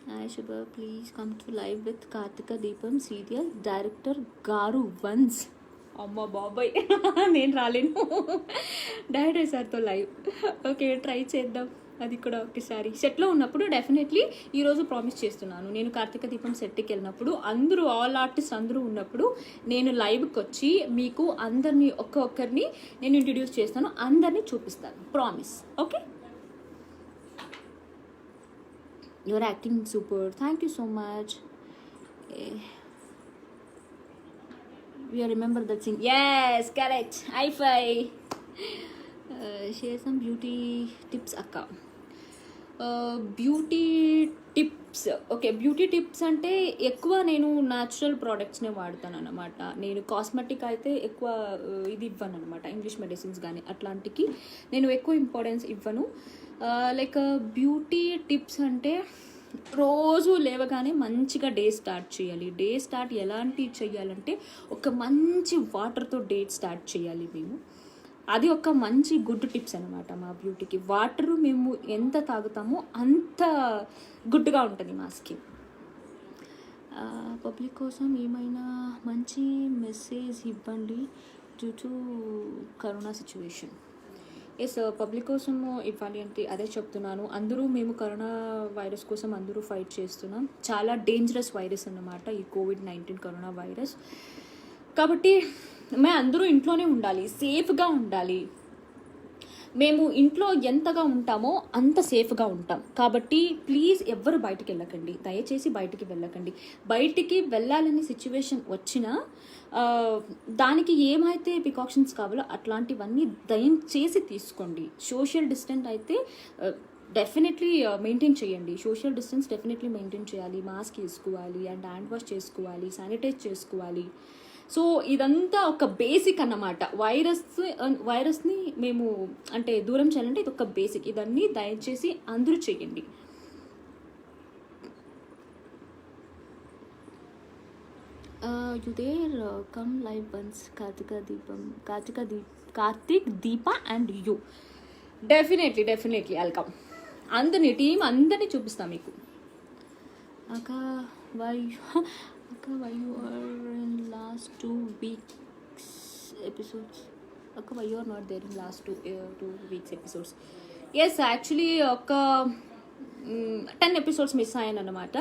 Hi Shubha, please come to live with Karthika Deepam serial director గారు వన్స్. అమ్మ బాబాయ్, నేను రాలేను డైరెక్టర్ సార్తో లైవ్. ఓకే, ట్రై చేద్దాం అది కూడా ఒకసారి. సెట్లో ఉన్నప్పుడు డెఫినెట్లీ ఈరోజు ప్రామిస్ చేస్తున్నాను, నేను కార్తీక దీపం సెట్కి వెళ్ళినప్పుడు అందరూ ఆల్ ఆర్టిస్ట్ అందరూ ఉన్నప్పుడు నేను లైవ్కి వచ్చి మీకు అందరినీ ఒక్కొక్కరిని నేను ఇంట్రడ్యూస్ చేస్తాను, అందరినీ చూపిస్తాను, promise. Okay, your acting super, thank you so much. You remember that scene? Yes, correct. Hi fi. Share some beauty tips అక్క. Beauty tips, okay, beauty tips అంటే ఎక్కువ నేను న్యాచురల్ ప్రోడక్ట్స్నే వాడతాను అనమాట. నేను కాస్మెటిక్ అయితే ఎక్కువ ఇది ఇవ్వను అనమాట, ఇంగ్లీష్ మెడిసిన్స్ కానీ అట్లాంటికి నేను ఎక్కువ ఇంపార్టెన్స్ ఇవ్వను. లైక్ బ్యూటీ టిప్స్ అంటే రోజు లేవగానే మంచిగా డే స్టార్ట్ చేయాలి. డే స్టార్ట్ ఎలాంటి చేయాలంటే ఒక మంచి వాటర్తో డే స్టార్ట్ చేయాలి మేము. అది ఒక మంచి గుడ్ టిప్స్ అనమాట మా బ్యూటీకి. వాటర్ మేము ఎంత తాగుతామో అంత గుడ్గా ఉంటుంది మా స్కిన్. పబ్లిక్ కోసం ఏమైనా మంచి మెసేజ్ ఇవ్వండి due to corona situation. Yes, public కోసం ఇవ్వాలి అంటే అదే చెప్తున్నాను. అందరూ మేము కరోనా వైరస్ కోసం అందరూ ఫైట్ చేస్తున్నాం. చాలా డేంజరస్ వైరస్ అన్నమాట ఈ కోవిడ్-19 కరోనా వైరస్. కాబట్టి మేము అందరూ ఇంట్లోనే ఉండాలి, సేఫ్గా ఉండాలి. మేము ఇంట్లో ఎంతగా ఉంటామో అంత సేఫ్గా ఉంటాం. కాబట్టి ప్లీజ్ ఎవ్వరు బయటికి వెళ్ళకండి, దయచేసి బయటికి వెళ్ళకండి. బయటికి వెళ్ళాలనే సిచ్యువేషన్ వచ్చినా దానికి ఏమైతే ప్రికాషన్స్ కావాలో అట్లాంటివన్నీ దయచేసి తీసుకోండి. సోషల్ డిస్టెన్స్ అయితే డెఫినెట్లీ మెయింటైన్ చేయండి. సోషల్ డిస్టెన్స్ డెఫినెట్లీ మెయింటైన్ చేయాలి. మాస్క్ వేసుకోవాలి అండ్ హ్యాండ్ వాష్ చేసుకోవాలి, శానిటైజ్ చేసుకోవాలి. సో ఇదంతా ఒక బేసిక్ అన్నమాట. వైరస్ని మేము అంటే దూరం చేయాలంటే ఇది ఒక బేసిక్. ఇదన్నీ దయచేసి అందరూ చేయండి. You there come live once Karthik Deepa and you. Definitely welcome. అందరినీ టీం అందరినీ చూపిస్తాం మీకు. అక్క why you are in last 2 weeks episodes? Akka, why you are not there in last 2 weeks episodes? Yes, actually ఒక 10 episodes మిస్ అయ్యాను అన్నమాట.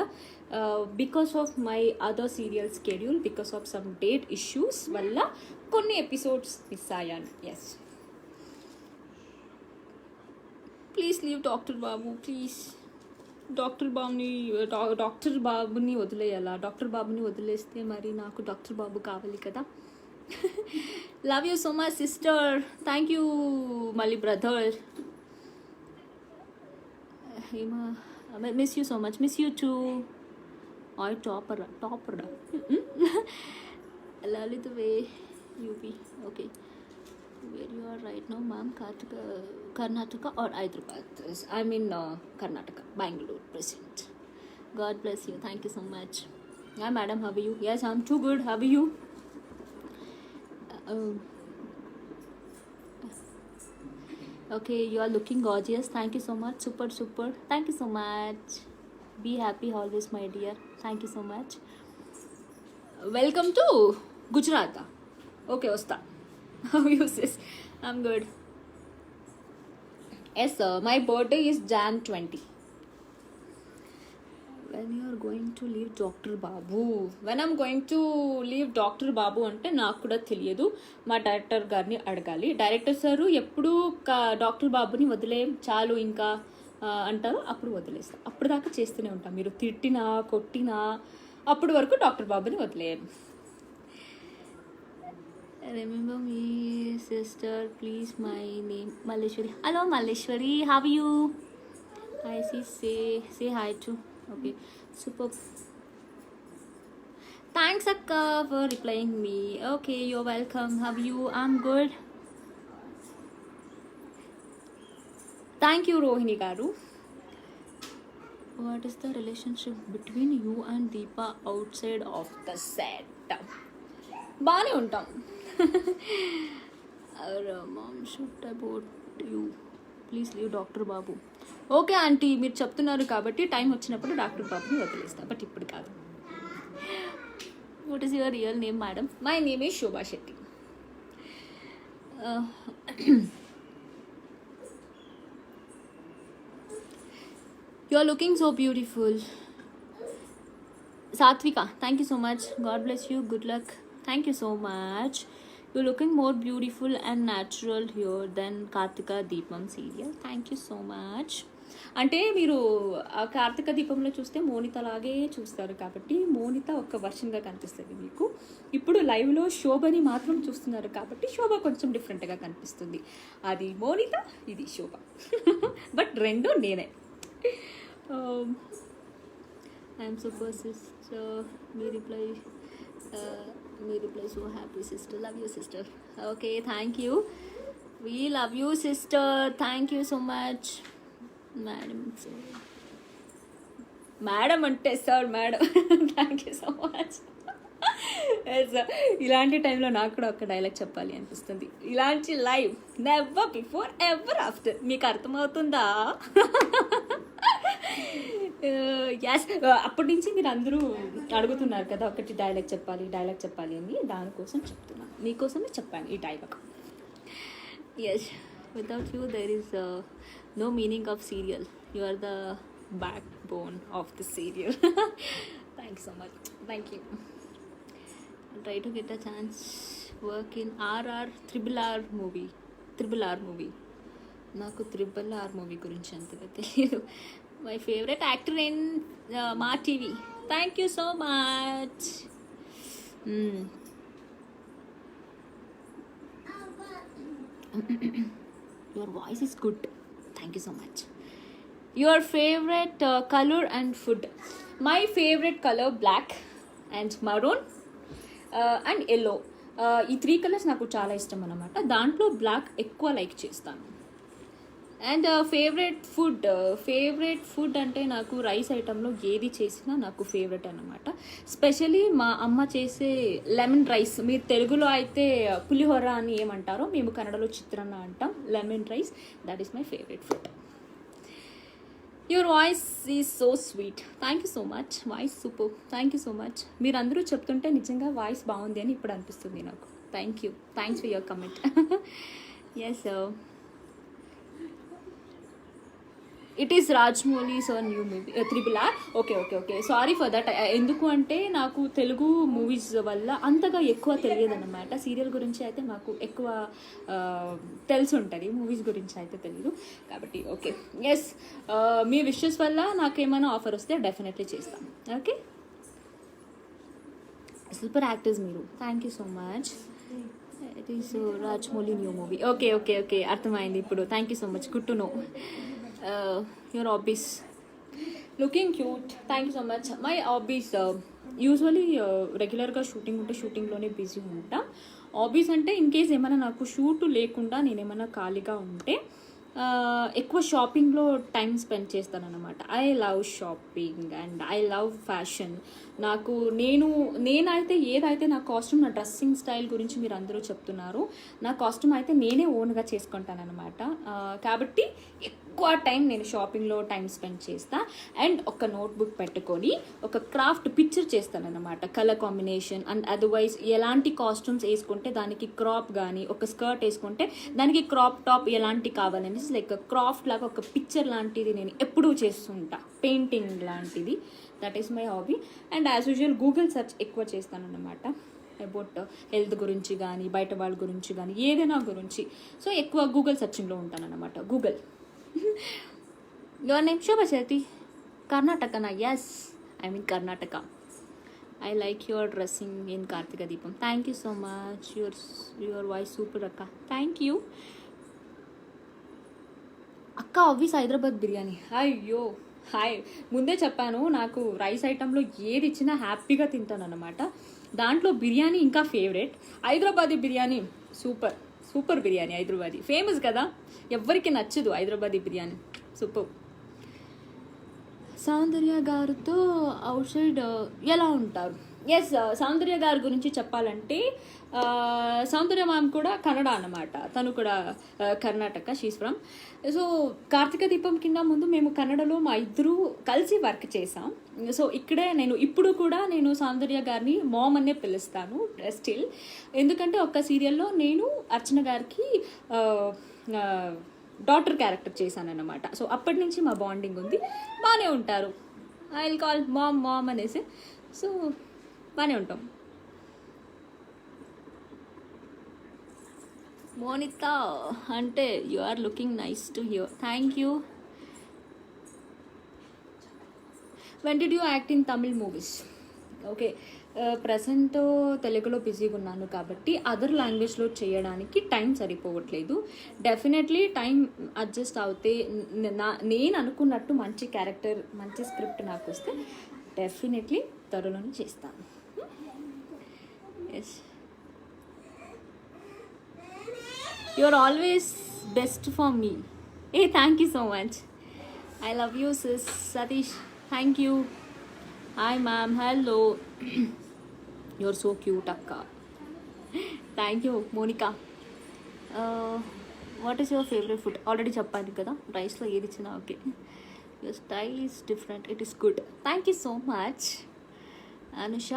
Because of my other serial schedule, because of some date issues వల్ల కొన్ని episodes miss అయ్యాను. Yes, please leave doctor Babu, please. Doctor బాబుని వదిలేయాలా? Doctor బాబుని వదిలేస్తే మరి నాకు డాక్టర్ బాబు కావాలి కదా. Love you so much sister. Thank you Malli brother. Hema miss you so much. Miss you too. I topper Lalitha way UP. Okay, where you are right now, ma'am? Karnataka or Hyderabad? I mean Karnataka, Bangalore present. God bless you. Thank you so much. Hi madam, how are you? Yes, I'm too good. How are you? Okay, you are looking gorgeous. Thank you so much. Super. Thank you so much. Be happy always, my dear. Thank you so much. Welcome to Gujarat. Okay, Osta. How are you, sis? I'm good. Yes, sir. My birthday is Jan 20. When you are going to leave Dr. Babu? When I'm going to leave Dr. Babu అంటే నాకు కూడా తెలియదు. మా director గారిని అడగాలి. Director sir ఎప్పుడు doctor బాబుని వదిలేం చాలు ఇంకా అంటారు, అప్పుడు వదిలేస్తాం. అప్పుడు దాకా చేస్తూనే ఉంటాం. మీరు తిట్టినా కొట్టినా అప్పుడు వరకు డాక్టర్ బాబుని వదిలేయను. Remember me, sister, please. My name Malleshwari. Hello Malleshwari, how are you? I see. Say hi to. Okay, super. Thanks Akka for replying me. Okay, you're welcome. How are you? I'm good. Thank you Rohini garu. What is the relationship between you and Deepa outside of the set? బాగానే ఉంటాం. Mom shoot about you, please leave doctor Babu. Okay aunty, మీరు చెప్తున్నారు కాబట్టి time వచ్చినప్పుడు doctor బాబుని వదిలేస్తా, but ఇప్పుడు కాదు. What is your real name madam? My name is Shobha Shetty. You are looking so beautiful. Satvika, thank you so much. God bless you, good luck. Thank you so much. You're looking more beautiful and natural here than Kartika Deepam serial. Thank you so much. అంటే మీరు కార్తీక దీపంలో చూస్తే మోనిత లాగే చూస్తారు కాబట్టి మోనిత ఒక వర్షన్గా కనిపిస్తుంది మీకు. ఇప్పుడు లైవ్లో శోభని మాత్రం చూస్తున్నారు కాబట్టి శోభ కొంచెం డిఫరెంట్గా కనిపిస్తుంది. అది మోనిత, ఇది శోభ, బట్ రెండు నేనే. I'm super sister. Me reply so happy sister. Love you sister. Okay, thank you. We love you sister. Thank you so much. Madam అంటే sir madam. Thank you so much. ఇలాంటి టైంలో నాకు కూడా ఒక డైలాగ్ చెప్పాలి అనిపిస్తుంది. ఇలాంటి live never before ever after. మీకు అర్థమవుతుందా? యాస్, అప్పటి నుంచి మీరు అందరూ అడుగుతున్నారు కదా ఒకటి డైలాగ్ చెప్పాలి అని. దానికోసం చెప్తున్నాను, మీకోసమే చెప్పాను ఈ dialogue. Yes, without you there is no meaning of serial. You are the backbone of the serial. Thank you so much. Thank you. Try to get a chance work in triple R movie. నాకు triple R movie గురించి అంతగా తెలియదు. My favourite actor in Maa TV. Thank you so much. Your voice is good. Thank you so much. Your favourite colour and food. My favourite colour black and maroon and yellow. ఈ 3 colours నాకు చాలా ఇష్టం అన్నమాట. దాంట్లో black ఎక్కువ like చేస్తాను. And favourite food అంటే నాకు రైస్ ఐటెంలో ఏది చేసినా నాకు ఫేవరెట్ అన్నమాట. స్పెషలీ మా అమ్మ చేసే లెమన్ రైస్. మీరు తెలుగులో అయితే పులిహోర అని ఏమంటారో, మేము కన్నడలో చిత్రాన్న అంటాం. Lemon rice, that is my favourite food. Your voice is so sweet. Thank you so much. Voice super. Thank you so much. మీరు అందరూ చెప్తుంటే నిజంగా వాయిస్ బాగుంది అని ఇప్పుడు అనిపిస్తుంది నాకు. Thank you. Thanks for your comment. Yes, it is Rajamouli sir new movie triple R. Okay. Sorry for that. ఎందుకు అంటే నాకు తెలుగు మూవీస్ వల్ల అంతగా ఎక్కువ తెలియదు అనమాట. సీరియల్ గురించి అయితే నాకు ఎక్కువ తెలిసి ఉంటుంది, మూవీస్ గురించి అయితే తెలియదు కాబట్టి. ఓకే, ఎస్, మీ విషెస్ వల్ల నాకేమైనా ఆఫర్ వస్తే డెఫినెట్లీ చేస్తాను. ఓకే, సూపర్ యాక్టర్స్ మీరు. Thank you so much. It is Rajamouli new movie. Okay, అర్థమైంది ఇప్పుడు. Thank you so much. Good to know. Your hobbies. Looking cute. Thank you so much. My hobbies, usually రెగ్యులర్గా shooting ఉంటే షూటింగ్లోనే busy ఉంటా. Hobbies అంటే in case ఏమైనా నాకు shoot లేకుండా నేనేమైనా ఖాళీగా ఉంటే ఎక్కువ షాపింగ్లో టైం స్పెండ్ చేస్తానన్నమాట. I love shopping and I love fashion. నేనైతే ఏదైతే నా కాస్ట్యూమ్, నా డ్రెస్సింగ్ స్టైల్ గురించి మీరు అందరూ చెప్తున్నారు, నా కాస్ట్యూమ్ అయితే నేనే ఓన్గా చేసుకుంటానన్నమాట. కాబట్టి ఎక్కువ టైం నేను షాపింగ్లో టైం స్పెండ్ చేస్తా. అండ్ ఒక నోట్బుక్ పెట్టుకొని ఒక క్రాఫ్ట్ పిక్చర్ చేస్తానన్నమాట, కలర్ కాంబినేషన్ అండ్ అదర్వైజ్ ఎలాంటి కాస్ట్యూమ్స్ వేసుకుంటే దానికి క్రాప్ కానీ, ఒక స్కర్ట్ వేసుకుంటే దానికి క్రాప్ టాప్ ఎలాంటి కావాలని లైక్ క్రాఫ్ట్ లాగా ఒక పిక్చర్ లాంటిది నేను ఎప్పుడూ చేస్తుంటా, పెయింటింగ్ లాంటిది. That is my hobby. And as usual Google search ఎక్కువ చేస్తానన్నమాట, అబౌట్ హెల్త్ గురించి కానీ, బయట వాళ్ళ గురించి కానీ, ఏదైనా గురించి. సో ఎక్కువ గూగుల్ సెర్చింగ్లో ఉంటానన్నమాట. గూగుల్. Your name Shobha Shetty. కర్ణాటకనా? Yes, I mean Karnataka. I like your dressing in Karthika Deepam. Thank you so much. Your voice super అక్క. థ్యాంక్ యూ అక్క. ఆబ్వియస్ హైదరాబాద్ బిర్యానీ. అయ్యో హాయ్, ముందే చెప్పాను నాకు రైస్ ఐటెంలో ఏది ఇచ్చినా హ్యాపీగా తింటాను అనమాట. దాంట్లో బిర్యానీ ఇంకా favourite. Hyderabadi biryani super biryani. Hyderabadi famous కదా, ఎవ్వరికి నచ్చదు హైదరాబాదీ బిర్యానీ. సూపర్. సౌందర్య గారితో అవుట్ సైడ్ ఎలా ఉంటారు? ఎస్, సౌందర్య గారి గురించి చెప్పాలంటే సౌందర్య మ్యామ్ కూడా కన్నడ అన్నమాట. తను కూడా Karnataka, she's from. So Karthika Deepam కింద ముందు మేము కన్నడలో మా ఇద్దరు కలిసి వర్క్ చేసాం. సో ఇక్కడే ఇప్పుడు కూడా నేను సౌందర్య గారిని మామ్ అనే పిలుస్తాను స్టిల్. ఎందుకంటే ఒక సీరియల్లో నేను అర్చన గారికి డాటర్ క్యారెక్టర్ చేశాను అన్నమాట. సో అప్పటి నుంచి మా బాండింగ్ ఉంది, బాగానే ఉంటారు. ఐ విల్ కాల్ మామ్ అనేసి. సో బాగానే ఉంటాం. మోనిత అంటే you are looking nice to hear. Thank you. When did you act in Tamil movies? Okay, present తెలుగులో బిజీగా ఉన్నాను కాబట్టి అదర్ లాంగ్వేజ్లో చేయడానికి టైం సరిపోవట్లేదు. డెఫినెట్లీ టైం అడ్జస్ట్ అవుతే నేను అనుకున్నట్టు మంచి క్యారెక్టర్, మంచి స్క్రిప్ట్ నాకు వస్తే డెఫినెట్లీ త్వరలోనే చేస్తాను. Yes, you are always best for me. Thank you so much. I love you sis. Satish, thank you. Hi ma'am. Hello. You are so cute అక్క. Thank you Monica. What is your favourite food? Already చెప్పాను కదా, రైస్లో ఏది ఇచ్చినా okay. Your style is different, it is good. Thank you so much. Anusha,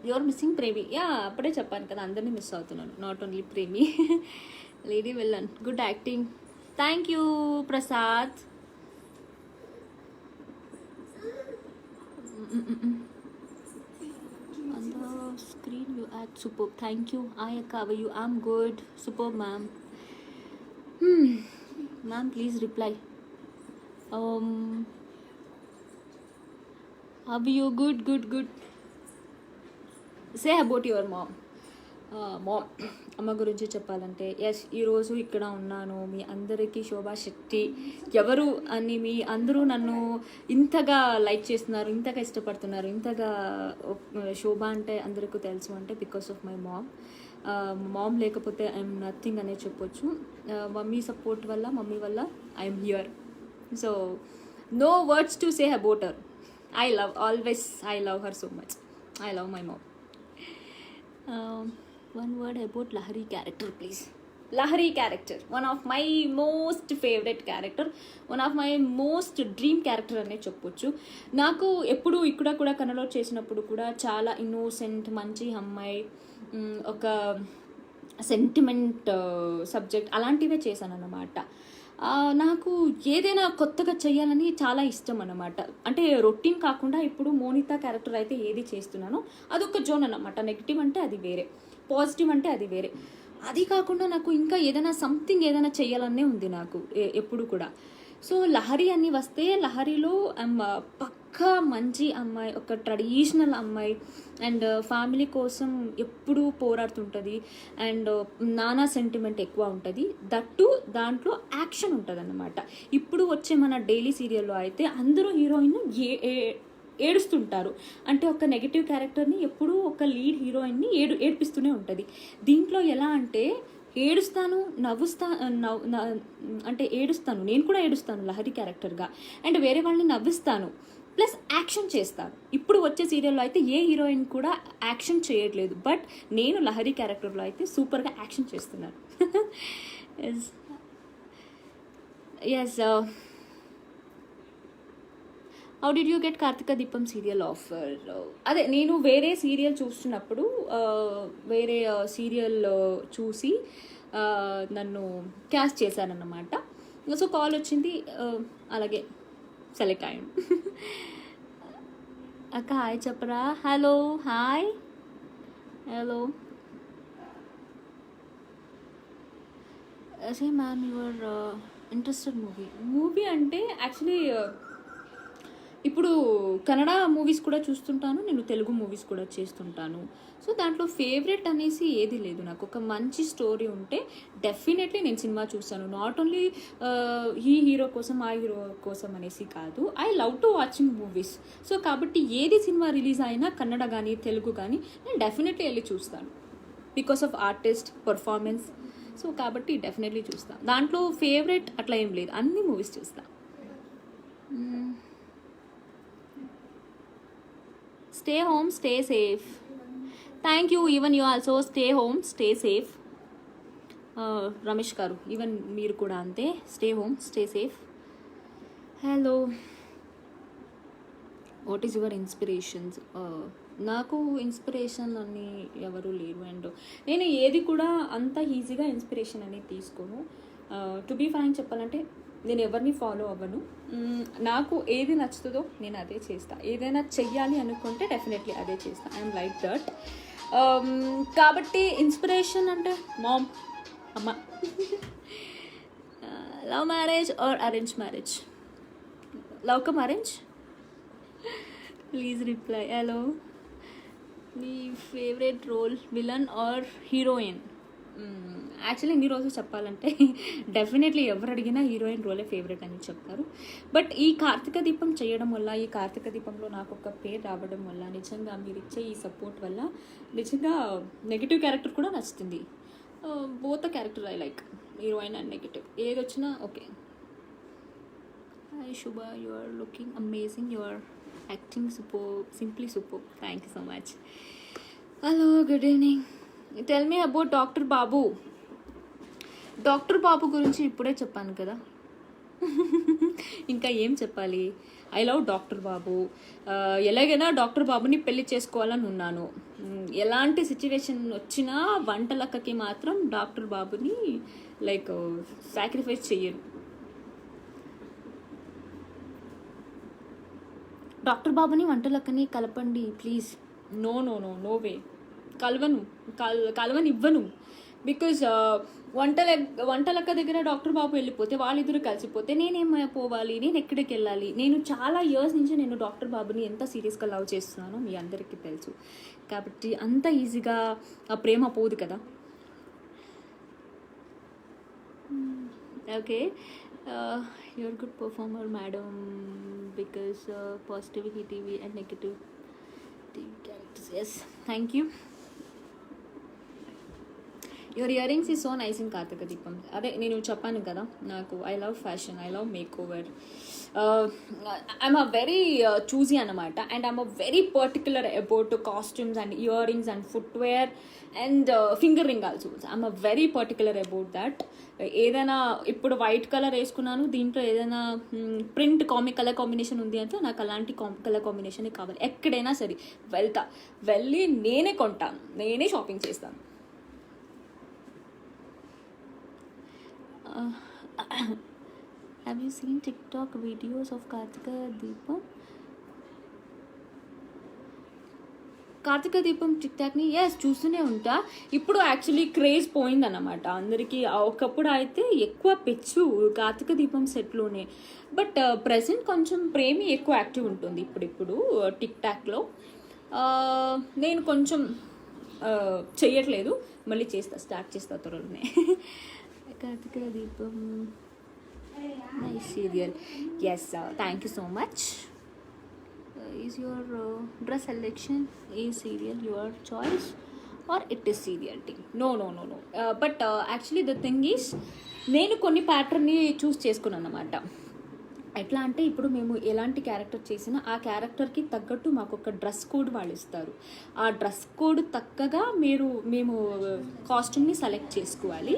your missing Premi. అప్పుడే చెప్పాను కదా, అందరినీ మిస్ అవుతున్నాను, not only Premi. Lady villain, good acting. Thank you Prasad. screen you act superb. Thank you. Hi akka, how are you? I'm good. Superb ma'am. Ma'am, please reply. How are you? Good. Say about your mom. Mom, అమ్మ గురించి చెప్పాలంటే yes, ఈరోజు ఇక్కడ ఉన్నాను. మీ అందరికీ శోభా శెట్టి ఎవరు అని మీ అందరూ నన్ను ఇంతగా లైక్ చేస్తున్నారు, ఇంతగా ఇష్టపడుతున్నారు, ఇంతగా శోభ అంటే అందరికీ తెలుసు అంటే because of my mom. Mom లేకపోతే ఐఎమ్ నథింగ్ అనే చెప్పొచ్చు. మమ్మీ సపోర్ట్ వల్ల, మమ్మీ వల్ల I'm here. So no words to say about her. I love her so much. I love my mom. One word about Lahari character, please. Lahari character, one of my most favorite character, one of my most dream character అనే చెప్పొచ్చు. నాకు ఎప్పుడు ఇక్కడ కూడా కన్నడలో చేసినప్పుడు కూడా చాలా ఇన్నోసెంట్ మంచి అమ్మాయి, ఒక సెంటిమెంట్ సబ్జెక్ట్ అలాంటివే చేశాను అన్నమాట. నాకు ఏదైనా కొత్తగా చేయాలని చాలా ఇష్టం అన్నమాట. అంటే రొటీన్ కాకుండా ఇప్పుడు మోనితా క్యారెక్టర్ అయితే ఏది చేస్తున్నానో అదొక జోన్ అన్నమాట. నెగిటివ్ అంటే అది వేరే, పాజిటివ్ అంటే అది వేరే. అది కాకుండా నాకు ఇంకా ఏదైనా సంథింగ్ ఏదైనా చేయాలనే ఉంది నాకు ఎప్పుడు కూడా. సో లహరి అని వస్తే, లహరిలో పక్కా మంచి అమ్మాయి, ఒక ట్రెడిషనల్ అమ్మాయి, అండ్ ఫ్యామిలీ కోసం ఎప్పుడూ పోరాడుతుంటుంది, అండ్ నానా సెంటిమెంట్ ఎక్కువ ఉంటుంది. దట్టు దాంట్లో యాక్షన్ ఉంటుంది అన్నమాట. ఇప్పుడు వచ్చే మన డైలీ సీరియల్లో అయితే అందరూ హీరోయిన్ ఏడుస్తుంటారు. అంటే ఒక నెగిటివ్ క్యారెక్టర్ని ఎప్పుడూ ఒక లీడ్ హీరోయిన్ని ఏడిపిస్తూనే ఉంటుంది. దీంట్లో ఎలా అంటే ఏడుస్తాను, అంటే ఏడుస్తాను, నేను కూడా ఏడుస్తాను లహరి క్యారెక్టర్గా, అండ్ వేరే వాళ్ళని నవ్విస్తాను, ప్లస్ యాక్షన్ చేస్తాను. ఇప్పుడు వచ్చే సీరియల్లో అయితే ఏ హీరోయిన్ కూడా యాక్షన్ చేయట్లేదు, బట్ నేను లహరి క్యారెక్టర్లో అయితే సూపర్గా యాక్షన్ చేస్తున్నాను. Yes. How did you get Karthika Deepam serial offer? అదే, నేను వేరే సీరియల్ చూస్తున్నప్పుడు వేరే సీరియల్ చూసి నన్ను క్యాస్ట్ చేశానన్నమాట. సో కాల్ వచ్చింది, అలాగే సెలెక్ట్ అయ్యాను. అక్క హాయ్ చెప్పరా. Hello, hi, hello. Say ma'am your interested movie అంటే యాక్చువల్లీ ఇప్పుడు కన్నడ మూవీస్ కూడా చూస్తుంటాను, నేను తెలుగు మూవీస్ కూడా చేస్తుంటాను. సో దాంట్లో ఫేవరెట్ అనేసి ఏది లేదు. నాకు ఒక మంచి స్టోరీ ఉంటే డెఫినెట్లీ నేను సినిమా చూస్తాను. నాట్ ఓన్లీ ఈ హీరో కోసం ఆ హీరో కోసం అనేసి కాదు, I love to watching movies. So కాబట్టి ఏది సినిమా రిలీజ్ అయినా కన్నడ కానీ తెలుగు కానీ నేను డెఫినెట్లీ వెళ్ళి చూస్తాను, because of artist performance. So కాబట్టి డెఫినెట్లీ చూస్తాను. దాంట్లో ఫేవరెట్ అట్లా ఏం లేదు, అన్ని మూవీస్ చూస్తాను. Stay home, stay safe. Thank you. Even you also stay home, stay safe. Ramesh గారు, ఈవెన్ మీరు కూడా అంతే, stay home, stay safe. Hello, what is your inspirations? నాకు ఇన్స్పిరేషన్ అని ఎవరు లేరు, అండ్ నేను ఏది కూడా అంత ఈజీగా ఇన్స్పిరేషన్ అనేది తీసుకోను. టు బీ ఫ్రాంక్ చెప్పాలంటే నేను ఎవరిని ఫాలో అవ్వను. నాకు ఏది నచ్చుతుందో నేను అదే చేస్తాను. ఏదైనా చెయ్యాలి అనుకుంటే డెఫినెట్లీ అదే చేస్తాను. I'm like that. కాబట్టి ఇన్స్పిరేషన్ అంటే మామ్, అమ్మ. Love marriage or arrange marriage? Love come arrange? Please reply. Hello, మీ favourite role villain or heroine? Actually ఇన్ని రోజు చెప్పాలంటే డెఫినెట్లీ ఎవరు అడిగినా హీరోయిన్ రోలే ఫేవరెట్ అని చెప్తారు. బట్ ఈ కార్తీక దీపం చేయడం వల్ల, ఈ కార్తీక దీపంలో నాకు ఒక పేరు రావడం వల్ల, నిజంగా మీరు ఇచ్చే ఈ సపోర్ట్ వల్ల నిజంగా నెగిటివ్ క్యారెక్టర్ కూడా నచ్చుతుంది. Both the character I like, heroine and negative, ఏది వచ్చినా okay. Hi Shubha, you are looking amazing, you are acting super, simply super. Thank you so much. Hello, good evening. Tell me about doctor Babu. Doctor Babu గురించి ఇప్పుడే చెప్పాను కదా, ఇంకా ఏం చెప్పాలి. I love doctor Babu. ఎలాగైనా డాక్టర్ బాబుని పెళ్లి చేసుకోవాలని ఉన్నాను. ఎలాంటి సిచ్యువేషన్ వచ్చినా వంటలక్కకి మాత్రం డాక్టర్ బాబుని లైక్ సాక్రిఫైస్ చెయ్యను. డాక్టర్ బాబుని వంటలక్కని కలపండి please. No no no no way. కలవను, కలవనివ్వను. బికాజ్ వంటలక్క దగ్గర డాక్టర్ బాబు వెళ్ళిపోతే వాళ్ళిద్దరు కలిసిపోతే పోవాలి, నేను ఎక్కడికి వెళ్ళాలి? నేను చాలా ఇయర్స్ నుంచి నేను డాక్టర్ బాబుని ఎంత సీరియస్గా లవ్ చేస్తున్నానో మీ అందరికీ తెలుసు. కాబట్టి అంత ఈజీగా ఆ ప్రేమ పోదు కదా. Okay, you are good performer madam because positivity and negative characters. Yes, thank you. Your earrings is so nice in Karthika Deepam. అదే నేను చెప్పాను కదా, నాకు I love fashion, I love makeover. I'm a very choosy అనమాట. And I'm a very particular about costumes and earrings and footwear and finger ring also. I'm a very particular about that. ఏదైనా ఇప్పుడు white colour వేసుకున్నాను, దీంట్లో ఏదైనా print colour combination ఉంది అంటే నాకు అలాంటి కలర్ కాంబినేషనే కావాలి. ఎక్కడైనా సరే వెళ్ళి నేనే కొంటాను, నేనే షాపింగ్ చేస్తాను. Have you seen TikTok videos of Kartika Deepam? Karthika దీపం టిక్టాక్ని చూస్తూనే ఉంటా. ఇప్పుడు యాక్చువల్లీ క్రేజ్ పోయిందన్నమాట అందరికీ. ఒకప్పుడు అయితే ఎక్కువ పెచ్చు కార్తీక దీపం సెట్లోనే. బట్ ప్రజెంట్ కొంచెం ప్రేమి ఎక్కువ యాక్టివ్ ఉంటుంది ఇప్పుడు టిక్టాక్లో. నేను కొంచెం చెయ్యట్లేదు, మళ్ళీ స్టార్ట్ చేస్తా త్వరలోనే. Karthika Deepam nice serial. Yes, thank you so much. Is your dress selection is serial your choice or it is serial thing? No. But actually the thing is, నేను కొన్ని ప్యాటర్న్ని చూస్ చేసుకున్నాను అన్నమాట. ఎట్లా అంటే ఇప్పుడు మేము ఎలాంటి క్యారెక్టర్ చేసినా ఆ క్యారెక్టర్కి తగ్గట్టు మాకు ఒక డ్రెస్ కోడ్ వాళ్ళు ఇస్తారు. ఆ డ్రెస్ కోడ్ తగ్గగా మేము కాస్ట్యూమ్ని సెలెక్ట్ చేసుకోవాలి.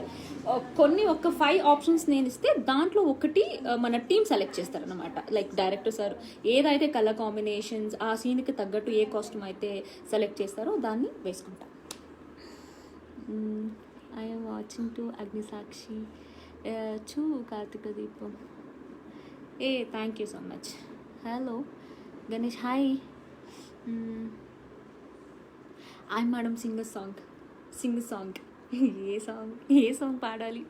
ఒక 5 ఆప్షన్స్ నేను ఇస్తే దాంట్లో ఒకటి మన టీం సెలెక్ట్ చేస్తారనమాట. లైక్ డైరెక్టర్ సార్ ఏదైతే కలర్ కాంబినేషన్స్ ఆ సీన్కి తగ్గట్టు ఏ కాస్ట్యూమ్ అయితే సెలెక్ట్ చేస్తారో దాన్ని వేసుకుంటాం. ఐఎమ్ వాచింగ్ టు అగ్నిసాక్షి చూ కార్తీక దీపం. Thank you so much. Hello Ganesh, hi. I'm madam sing a song. ఏ సాంగ్ పాడాలి?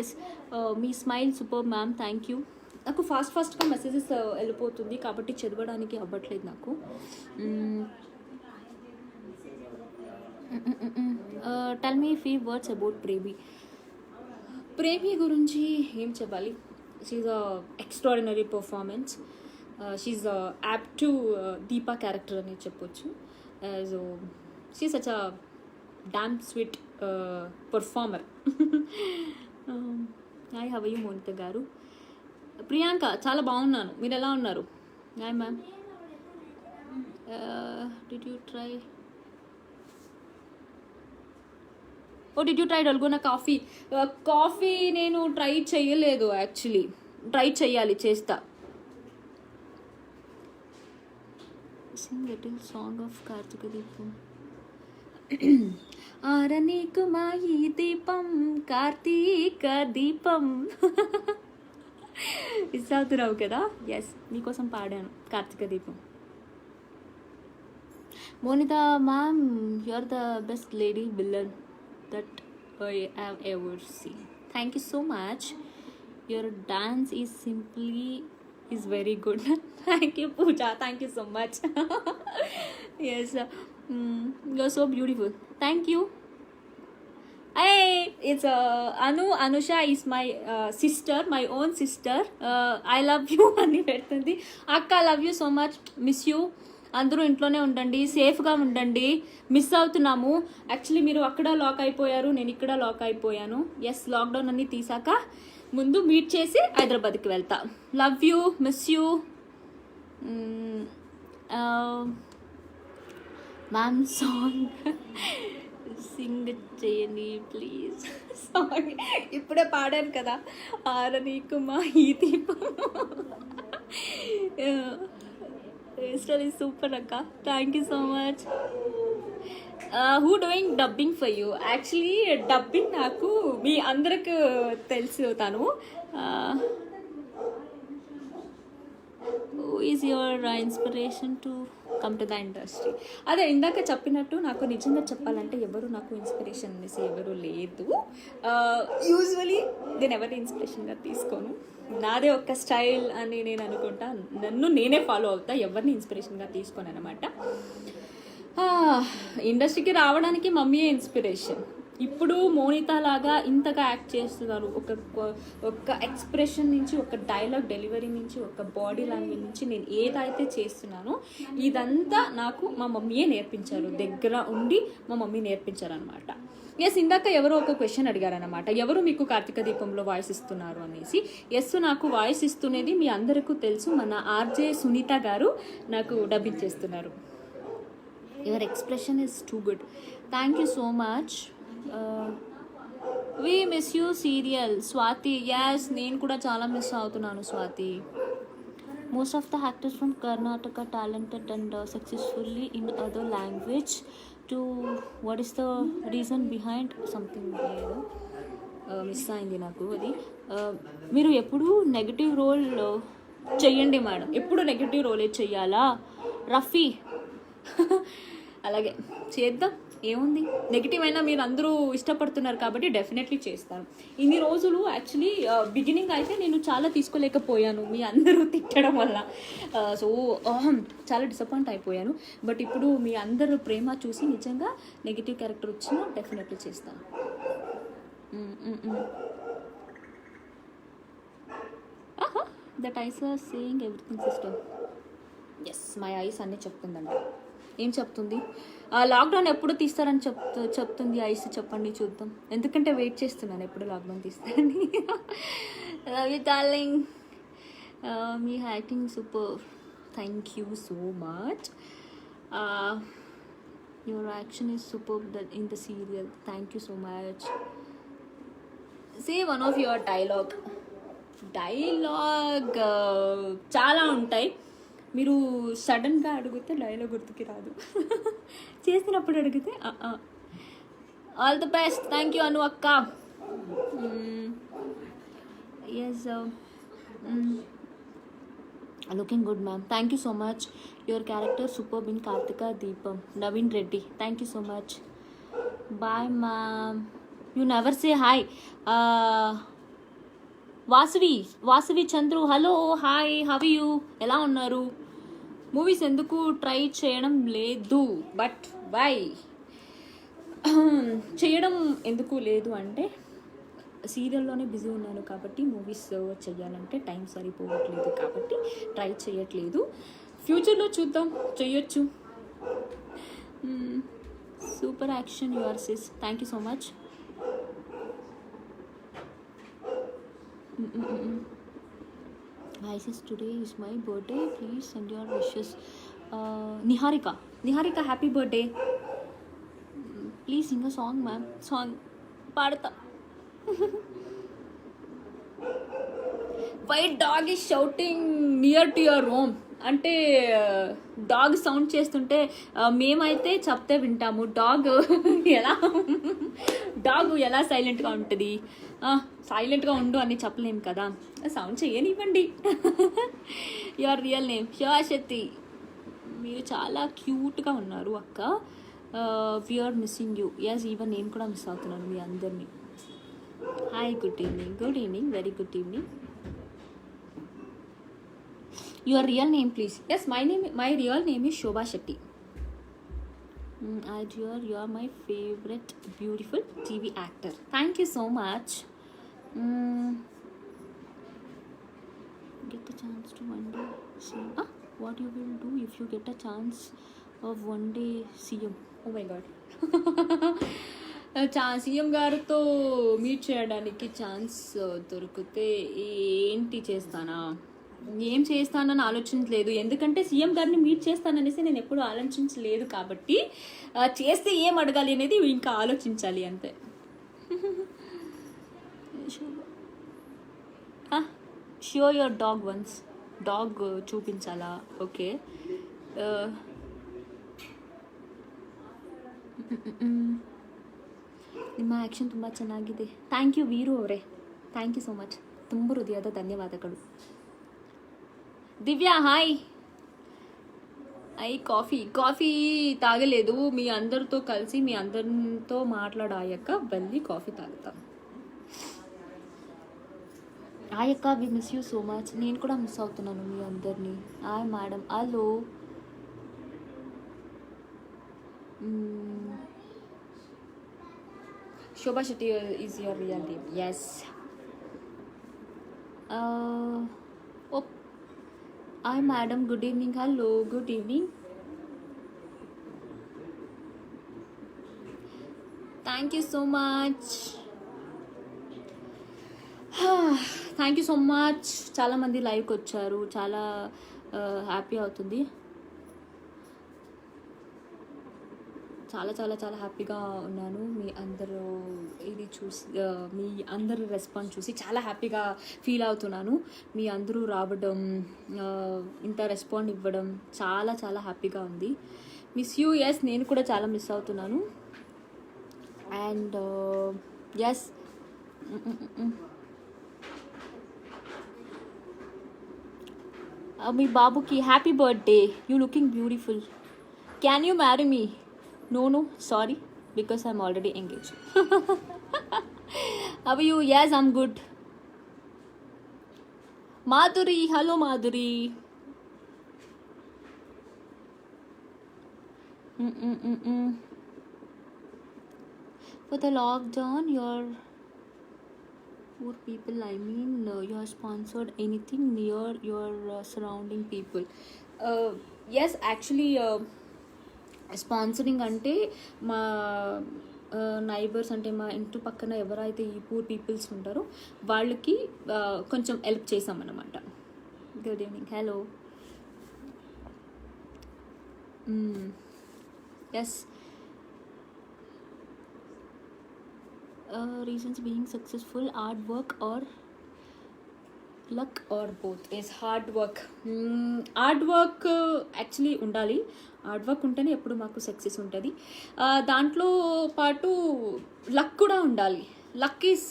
ఎస్, మీ smile super ma'am, thank you. నాకు ఫాస్ట్గా మెసేజెస్ వెళ్ళిపోతుంది కాబట్టి చదవడానికి అవ్వట్లేదు నాకు. Tell me few words about Premi గురించి ఏం చెప్పాలి? She's a extraordinary performance. She's apt to Deepa character అని చెప్పొచ్చు. So she such a damn sweet performer. Hi, how are you Monika garu? Priyanka, చాలా బాగున్నాను, మీరు ఎలా ఉన్నారు? Hi ma'am. Did you try dalgona coffee నేను ట్రై చేయలేదు యాక్చువల్లీ. ట్రై చేయాలి, చేస్తా. Sing little song of Karthika Deepam. ఆరనీకు మా ఈ దీపం కార్తీక దీపం. మిస్ అవుతున్నావు కదా? ఎస్, మీకోసం పాడాను Karthika Deepam. Monitha ma'am, you are the best lady villain that I have ever seen. Thank you so much. Your dance is very good. Thank you Pooja, thank you so much. Yes, you are so beautiful. Thank you. Hey, it's Anusha is my sister, my own sister. I love you అని పెడుతుంది. అక్క, love you so much, miss you. అందరూ ఇంట్లోనే ఉండండి, సేఫ్గా ఉండండి. Miss అవుతున్నాము actually. మీరు అక్కడ లాక్ అయిపోయారు, నేను ఇక్కడ లాక్ అయిపోయాను. ఎస్, లాక్డౌన్ అన్నీ తీసాక ముందు మీట్ చేసి హైదరాబాద్కి వెళ్తా. Love you, miss you. Ma'am song sing చేయండి ప్లీజ్. సారీ, ఇప్పుడే పాడాను కదా, ఆరనీకు మా ఈ దీపం. స్టోరీ సూపర్ అక్క, thank you so much. Who doing dubbing for you? Actually dubbing నాకు మీ అందరికి తెలుసు తను. Who is your inspiration to come to the industry? అదే ఇందాక చెప్పినట్టు నాకు నిజంగా చెప్పాలంటే ఎవరు నాకు ఇన్స్పిరేషన్ అనేసి ఎవరు లేదు. యూజువలీ నేను ఎవరిని ఇన్స్పిరేషన్గా తీసుకోను. నాదే ఒక స్టైల్ అని నేను అనుకుంటా. నన్ను నేనే ఫాలో అవుతా, ఎవరిని ఇన్స్పిరేషన్గా తీసుకోను అనమాట. ఇండస్ట్రీకి రావడానికి మమ్మీయే ఇన్స్పిరేషన్. ఇప్పుడు మోనితా లాగా ఇంతగా యాక్ట్ చేస్తున్నారు. ఒక ఎక్స్ప్రెషన్ నుంచి, ఒక డైలాగ్ డెలివరీ నుంచి, ఒక బాడీ లాంగ్వేజ్ నుంచి నేను ఏదైతే చేస్తున్నానో ఇదంతా నాకు మా మమ్మీయే నేర్పించారు. దగ్గర ఉండి మా మమ్మీ నేర్పించారు అనమాట. ఎస్, ఇందాక ఎవరో ఒక క్వశ్చన్ అడిగారనమాట, ఎవరు మీకు కార్తీక దీపంలో వాయిస్ ఇస్తున్నారు అనేసి. ఎస్, నాకు వాయిస్ ఇస్తున్నది మీ అందరికీ తెలుసు, మన ఆర్జే సునీత గారు నాకు డబ్బింగ్ చేస్తున్నారు. Your expression is too good. Thank you so much. We miss you serial Swathi. Yes, నేను కూడా చాలా మిస్ అవుతున్నాను Swathi. Most of the actors from Karnataka talented and successfully in other language to what is the reason behind something? ఏదో miss అయింది నాకు అది. మీరు ఎప్పుడు నెగిటివ్ రోల్ చెయ్యండి మేడం. ఎప్పుడు నెగిటివ్ రోలే చెయ్యాలా రఫీ? అలాగే చేద్దాం, ఏముంది. నెగిటివ్ అయినా మీరు అందరూ ఇష్టపడుతున్నారు కాబట్టి డెఫినెట్లీ చేస్తాను. ఇన్ని రోజులు యాక్చువల్లీ బిగినింగ్ అయితే నేను చాలా తీసుకోలేకపోయాను మీ అందరూ తిట్టడం వల్ల. సో చాలా డిసప్పాయింట్ అయిపోయాను. బట్ ఇప్పుడు మీ అందరూ ప్రేమ చూసి నిజంగా నెగిటివ్ క్యారెక్టర్ వచ్చినా డెఫినెట్లీ చేస్తాను. That eyes are saying everything sister. Yes, my eyes అన్నీ చెప్తుందంట. ఏం చెప్తుంది? లాక్డౌన్ ఎప్పుడు తీస్తారని చెప్తుంది ఐస్. చెప్పండి చూద్దాం, ఎందుకంటే వెయిట్ చేస్తున్నాను ఎప్పుడు లాక్డౌన్ తీస్తారని. Love you darling. మీ acting super. Thank you so much. Your action is super in the serial. Thank you so much. Say one of your dialogue. చాలా ఉంటాయి. మీరు సడన్గా అడిగితే డైలాగ్ గుర్తుకి రాదు. చేసినప్పుడు అడిగితే all the best. Thank you Anu అక్క. Yes, looking good ma'am. Thank you so much. Your character super in Karthika Deepam. Naveen Reddy. Thank you so much. Bye ma'am. You never say hi. Vasavi Chandru. Hello, hi, how you? ఎలా ఉన్నారు? Movies ఎందుకు try చేయడం లేదు? But why చేయడం ఎందుకు లేదు అంటే సీరియల్లోనే బిజీ ఉన్నాను కాబట్టి మూవీస్ చేయాలంటే టైం సరిపోవట్లేదు కాబట్టి ట్రై చేయట్లేదు. ఫ్యూచర్లో చూద్దాం, చేయొచ్చు. Super action your sis. Thank you so much. Isis, today is my birthday. Please send your wishes. Niharika, happy birthday. Please sing a song, ma'am. Song paadta. Why dog is shouting near to your home? అంటే dog sound చేస్తుంటే మేమైతే చెప్తే వింటాము. Dog ఎలా సైలెంట్గా ఉంటుంది? సైలెంట్గా ఉండు అని చెప్పలేము కదా, సౌండ్ చేయనివ్వండి. Your real name Shivashakti. మీరు చాలా క్యూట్గా ఉన్నారు అక్క. We are missing you. Yes, even నేను కూడా మిస్ అవుతున్నాను మీ అందరినీ. Hi, good evening, very good evening. Your real name, please. Yes, my real name is Shobha Shetty. You are my favorite beautiful TV actor. Thank you so much. Get the chance to one day see. What you will do if you get a chance of one day CM? Oh my God. CM గారితో meet చేయడానికి chance దొరికితే ఏంటి చేస్తానా? ఏం చేస్తానని ఆలోచించలేదు. ఎందుకంటే CM గారిని మీట్ చేస్తాననేసి నేను ఎప్పుడు ఆలోచించలేదు కాబట్టి చేస్తే ఏం అడగాలి అనేది ఇంకా ఆలోచించాలి అంతే. Show your dog once. Dog చూపించాలా? ఓకే. ನಿಮ್ಮ ಆ್ಯಕ್ಷನ್ ತುಂಬ ಚೆನ್ನಾಗಿದೆ. ಥ್ಯಾಂಕ್ ಯು ವೀರು ಅವರೇ, ಥ್ಯಾಂಕ್ ಯು ಸೋ ಮಚ್. ತುಂಬ ಹೃದಯದ ಧನ್ಯವಾದಗಳು. దివ్య హాయ్. కాఫీ తాగలేదు. మీ అందరితో కలిసి మీ అందరితో మాట్లాడాక వెళ్ళి కాఫీ తాగుతాను. ఆయక్క we miss you so much. నేను కూడా మిస్ అవుతున్నాను మీ అందరినీ. Hi madam. Hello. Shobha Shetty is your real name? Yes. Hi madam, good evening. Hello, good evening. Thank you so much. Thank you so much. చాలామంది లైవ్కి వచ్చారు, చాలా హ్యాపీ అవుతుంది. చాలా చాలా చాలా హ్యాపీగా ఉన్నాను. మీ అందరూ ఇది చూసి, మీ అందరు రెస్పాన్స్ చూసి చాలా హ్యాపీగా ఫీల్ అవుతున్నాను. మీ అందరూ రావడం, ఇంత రెస్పాండ్ ఇవ్వడం చాలా చాలా హ్యాపీగా ఉంది. Miss you. ఎస్, నేను కూడా చాలా మిస్ అవుతున్నాను. అండ్ ఎస్, మీ బాబుకి happy birthday. You looking beautiful. Can you marry me? No, sorry, because I'm already engaged. How are you? Yes, I'm good. Madhuri, hello Madhuri. For the lockdown, your poor people, I mean, you have sponsored anything near your surrounding people? Yes, actually, sponsoring అంటే మా neighbours, అంటే మా ఇంటి పక్కన ఎవరైతే ఈ poor peoples ఉంటారో వాళ్ళకి కొంచెం హెల్ప్ చేసామన్నమాట. Good evening. Hello. Yes, reasons being successful, hard work or luck or both? Is hard work. Hard work actually ఉండాలి. హార్డ్ వర్క్ ఉంటేనే ఎప్పుడు మాకు సక్సెస్ ఉంటుంది. దాంట్లో పాటు లక్ కూడా ఉండాలి. Luck is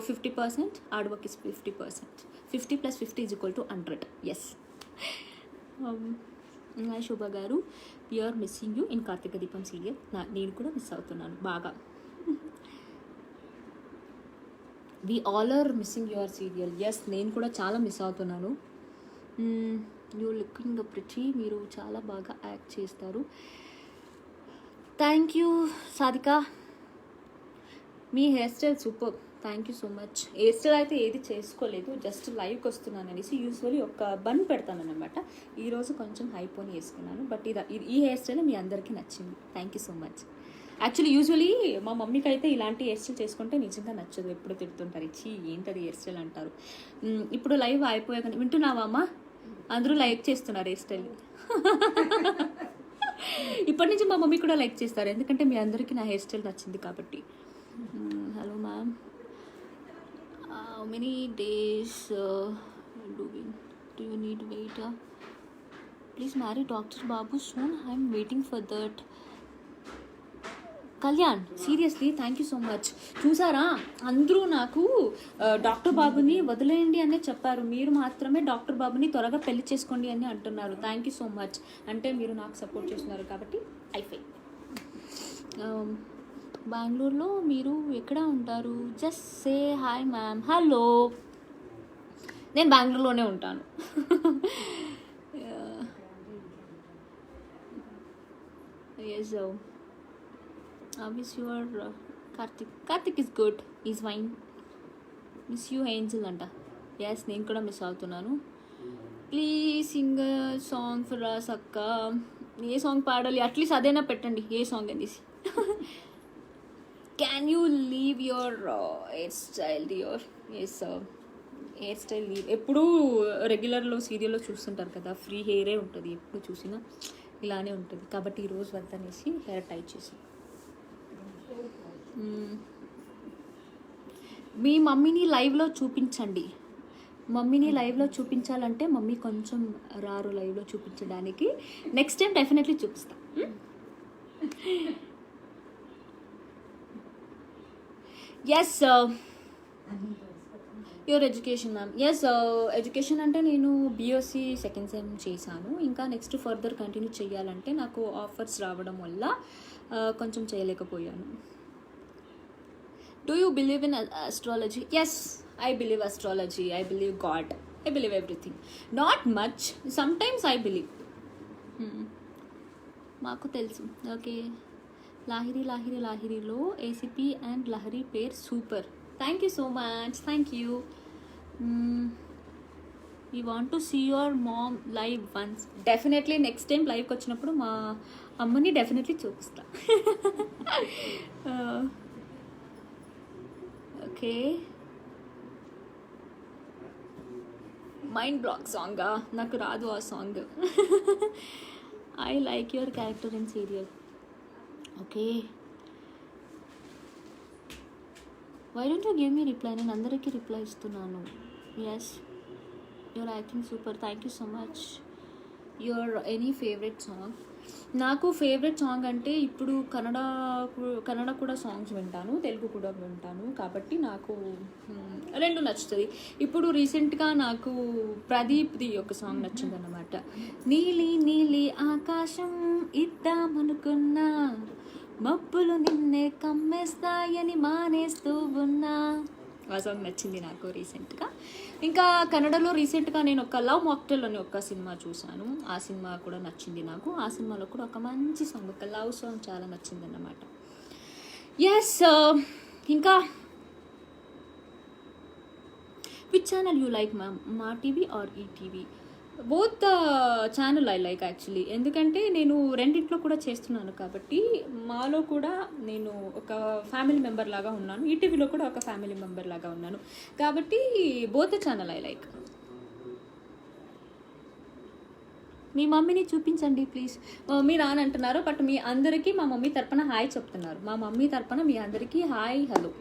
50%, hard work is 50%. 50 + 50 = 100. Yes. Hi Shobha garu, we are missing you in Karthika Deepam serial. నేను కూడా మిస్ అవుతున్నాను బాగా. We all are missing your serial. Yes, నేను కూడా చాలా మిస్ అవుతున్నాను. You looking pretty. మీరు చాలా బాగా యాక్ట్ చేస్తారు. Thank you Sadhika. మీ hair style super. Thank you so much. Hairstyle అయితే ఏది చేసుకోలేదు, జస్ట్ లైవ్కి వస్తున్నాను అనేసి యూజువల్లీ ఒక బన్ పెడతాను అనమాట. ఈరోజు కొంచెం హైపోని వేసుకున్నాను, బట్ ఈ హెయిర్ స్టైల్ మీ అందరికీ నచ్చింది. Thank you so much. Actually usually మా మమ్మీకి అయితే ఇలాంటి హెయిర్ స్టైల్ చేసుకుంటే నిజంగా నచ్చదు. ఎప్పుడు తిడుతుంటారు, ఇచ్చి ఏంటది హెయిర్ స్టైల్ అంటారు. ఇప్పుడు లైవ్ అయిపోయాక వింటున్నావా అమ్మా? అందరూ లైక్ చేస్తున్నారు హెయిర్ స్టైల్. ఇప్పటి నుంచి మా మమ్మీ కూడా లైక్ చేస్తారు, ఎందుకంటే మీ అందరికీ నా హెయిర్ స్టైల్ నచ్చింది కాబట్టి. Hello ma'am, how many days do you need wait? Please marry doctor Babu soon. I'm waiting for that. Kalyan, seriously thank you so much. చూసారా, అందరూ నాకు డాక్టర్ బాబుని వదిలేయండి అనే చెప్పారు. మీరు మాత్రమే డాక్టర్ బాబుని త్వరగా పెళ్లి చేసుకోండి అని అంటున్నారు. Thank you so much. అంటే మీరు నాకు సపోర్ట్ చేస్తున్నారు కాబట్టి అయిపోయి. బెంగళూరులో మీరు ఎక్కడ ఉంటారు? Just say hi ma'am. Hello, నేను బెంగళూరులోనే ఉంటాను. Yes. Miss your Karthik is good. He's fine. Miss you Angel anta. Yes, నేను కూడా మిస్ అవుతున్నాను. Please sing song for us అక్క. ఏ సాంగ్ పాడాలి? అట్లీస్ట్ అదైనా పెట్టండి, ఏ సాంగ్ అనేసి. Can you leave your hair style your? Yes, hair style leave. ఎప్పుడూ రెగ్యులర్లో సీరియల్లో చూస్తుంటారు కదా, ఫ్రీ హెయిరే ఉంటుంది, ఎప్పుడు చూసినా ఇలానే ఉంటుంది. కాబట్టి ఈరోజు వద్దనేసి హెయిర్ టైట్ చేసి. మీ మమ్మీని లైవ్లో చూపించండి. మమ్మీని లైవ్లో చూపించాలంటే మమ్మీ కొంచెం రారు లైవ్లో చూపించడానికి. నెక్స్ట్ టైం డెఫినెట్లీ చూపిస్తా. Yes your education ma'am. Yes education అంటే నేను బీఎస్సీ సెకండ్ సెమ్ చేశాను. ఇంకా నెక్స్ట్ ఫర్దర్ కంటిన్యూ చేయాలంటే నాకు ఆఫర్స్ రావడం వల్ల కొంచెం చేయలేకపోయాను. Do you believe in astrology? Yes, I believe astrology, I believe God, I believe everything. Not much, sometimes I believe. మాకు తెలుసు. ఓకే, లాహిరిలో ACP and Lahari pair super. Thank you so much, thank you. You want to see your mom live once. Definitely next time లైవ్కి వచ్చినప్పుడు మా అమ్మని definitely చూపిస్తా. Okay, mind block సాంగా? నాకు రాదు ఆ song. I like your character in serial. Okay, why don't you give me reply? నేను అందరికీ రిప్లై ఇస్తున్నాను. Yes, your acting super, thank you so much. Your any favourite song? నాకు favourite song అంటే ఇప్పుడు కన్నడ కూడా సాంగ్స్ వింటాను, తెలుగు కూడా వింటాను, కాబట్టి నాకు రెండు నచ్చుతుంది. ఇప్పుడు రీసెంట్గా నాకు ప్రదీప్ది ఒక సాంగ్ నచ్చిందన్నమాట. నీలి నీలి ఆకాశం ఇద్దామనుకున్నా, మబ్బులు నిన్నే కమ్మేస్తాయని మానేస్తూ ఉన్నా. ఆ సాంగ్ నచ్చింది నాకు రీసెంట్గా. ఇంకా కన్నడలో రీసెంట్గా నేను ఒక లవ్ మాక్టైల్ అని ఒక సినిమా చూశాను, ఆ సినిమా కూడా నచ్చింది నాకు. ఆ సినిమాలో కూడా ఒక మంచి సాంగ్, ఒక లవ్ సాంగ్ చాలా నచ్చింది అన్నమాట. ఎస్, ఇంకా which channel you like ma'am, Maa TV or ETV? Both channel I like actually. ఎందుకంటే నేను రెండింట్లో కూడా చేస్తున్నాను కాబట్టి మాలో కూడా నేను ఒక ఫ్యామిలీ మెంబర్ లాగా ఉన్నాను, ఈటీవీలో కూడా ఒక ఫ్యామిలీ మెంబర్ లాగా ఉన్నాను, కాబట్టి బోత్ ఛానల్ ఐ లైక్. మీ మమ్మీని చూపించండి ప్లీజ్. మమ్మీ రానంటున్నారు, బట్ మీ అందరికీ మా మమ్మీ తరపున హాయ్ చెప్తున్నారు. మా మమ్మీ తరపున మీ అందరికీ హాయ్, హలో.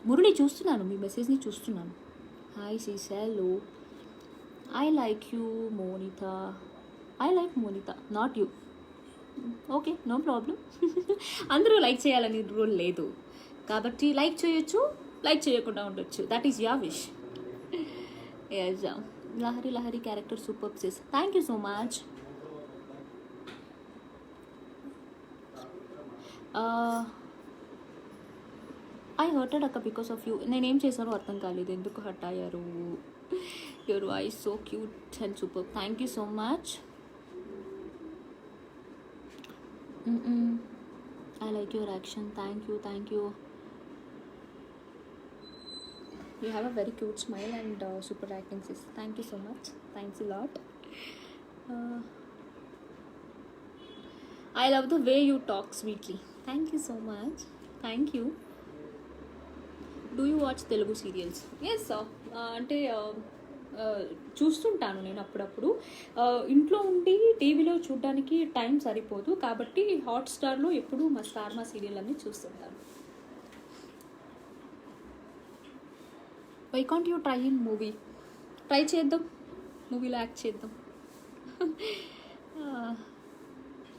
మురళి చూస్తున్నాను, మీ మెసేజ్ని చూస్తున్నాను. Hi hello, I like you Monitha. I like Monitha, not you. Okay, no problem. అందరూ లైక్ చేయాలని రూల్ లేదు, కాబట్టి లైక్ చేయొచ్చు, లైక్ చేయకుండా ఉండొచ్చు. That is your wish. Yes, Lahari character super sis. Thank you so much. I hurted అక్క బికాస్ ఆఫ్ యూ. నేనేం చేశానో అర్థం కాలేదు, ఎందుకు హర్ట్ అయ్యారు? Your voice so cute and super. Thank you so much. I like your action. Thank you. You have a very cute smile and super acting sis. Thank you so much. Thanks a lot. I love the way you talk sweetly. Thank you so much. Thank you. Do you watch Telugu serials? Yes, అంటే చూస్తుంటాను నేను అప్పుడప్పుడు. ఇంట్లో ఉండి టీవీలో చూడడానికి time సరిపోదు, కాబట్టి హాట్స్టార్లో ఎప్పుడు మా సీరియల్ అన్నీ చూస్తుంటాను. Why can't you try in movie? Try చేద్దాం, మూవీలో యాక్ట్ చేద్దాం.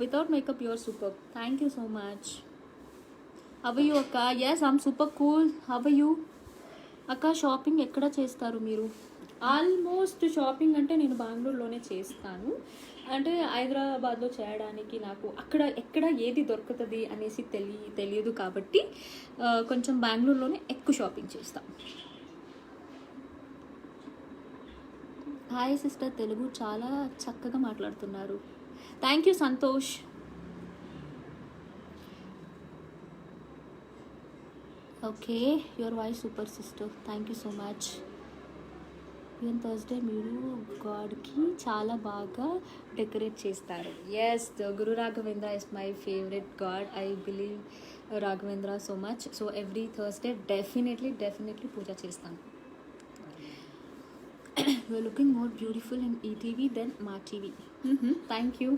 Without makeup your super. Thank you so much. How you అక్క? Yes, I'm super cool. How you అక్క? షాపింగ్ ఎక్కడ చేస్తారు మీరు? ఆల్మోస్ట్ షాపింగ్ అంటే నేను బెంగళూరులోనే చేస్తాను. అంటే హైదరాబాద్లో చేయడానికి నాకు అక్కడ ఎక్కడ ఏది దొరుకుతుంది అనేసి తెలియదు, కాబట్టి కొంచెం బెంగళూరులోనే ఎక్కువ షాపింగ్ చేస్తాను. హాయ్ సిస్టర్, తెలుగు చాలా చక్కగా మాట్లాడుతున్నారు. Thank you Santosh. Okay, your voice super sister. Thank you so much. Even Thursday మీరు గాడ్కి చాలా బాగా డెకరేట్ చేస్తారు. Yes, Guru Raghavendra is my favourite god. I believe Raghavendra so much. So every Thursday definitely పూజ చేస్తాను. You are looking more beautiful in ETV than Ma TV. Thank you.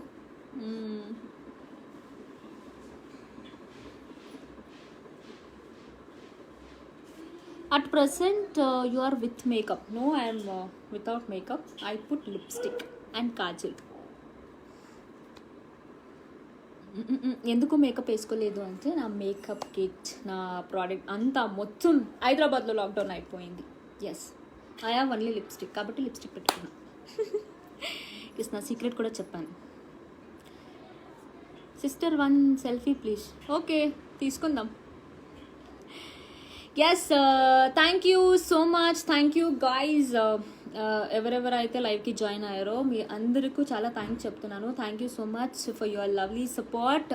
At present, you are with makeup. No, I am without makeup. I put lipstick and kajal. ఎందుకు makeup వేసుకోలేదు అంటే నా makeup kit నా product అంతా మొత్తం హైదరాబాద్లో lockdown అయిపోయింది. Yes, I have only lipstick, కాబట్టి లిప్స్టిక్ పెట్టుకున్నా. ఎస్, నా సీక్రెట్ కూడా చెప్పాను. Sister 1 selfie please. ఓకే, తీసుకుందాం. Yes, thank you so much. Thank you guys, ఎవరెవరైతే లైవ్కి జాయిన్ అయ్యారో మీ అందరికీ చాలా థ్యాంక్స్ చెప్తున్నాను. Thank you so much for your lovely support.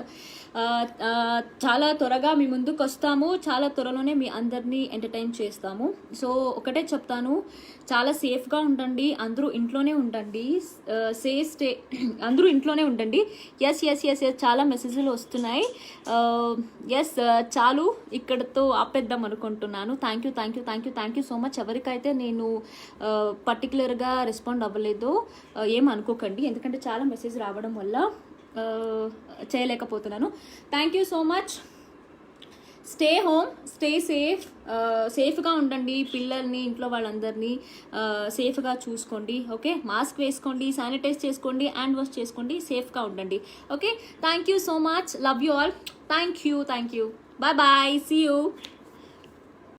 చాలా త్వరగా మీ ముందుకు వస్తాము, చాలా త్వరలోనే మీ అందరినీ ఎంటర్టైన్ చేస్తాము. సో ఒకటే చెప్తాను, చాలా సేఫ్గా ఉండండి, అందరూ ఇంట్లోనే ఉండండి, స్టే అందరూ ఇంట్లోనే ఉండండి. ఎస్ ఎస్ ఎస్ ఎస్ చాలా మెసేజ్లు వస్తున్నాయి. ఎస్, చాలు ఇక్కడతో ఆపేద్దాం అనుకుంటున్నాను. Thank you thank you thank you thank you so much. ఎవరికైతే నేను పర్టికులర్గా రెస్పాండ్ అవ్వలేదు ఏమనుకోకండి, ఎందుకంటే చాలా మెసేజ్ రావడం వల్ల చేయలేకపోతున్నాను. Thank you so much. Stay home, stay safe, సేఫ్గా ఉండండి. పిల్లల్ని, ఇంట్లో వాళ్ళందరినీ సేఫ్గా చూసుకోండి. ఓకే, మాస్క్ వేసుకోండి, శానిటైజ్ చేసుకోండి, హ్యాండ్ వాష్ చేసుకోండి, సేఫ్గా ఉండండి. Okay, thank you so much. Love you all. Thank you. Bye bye, see you.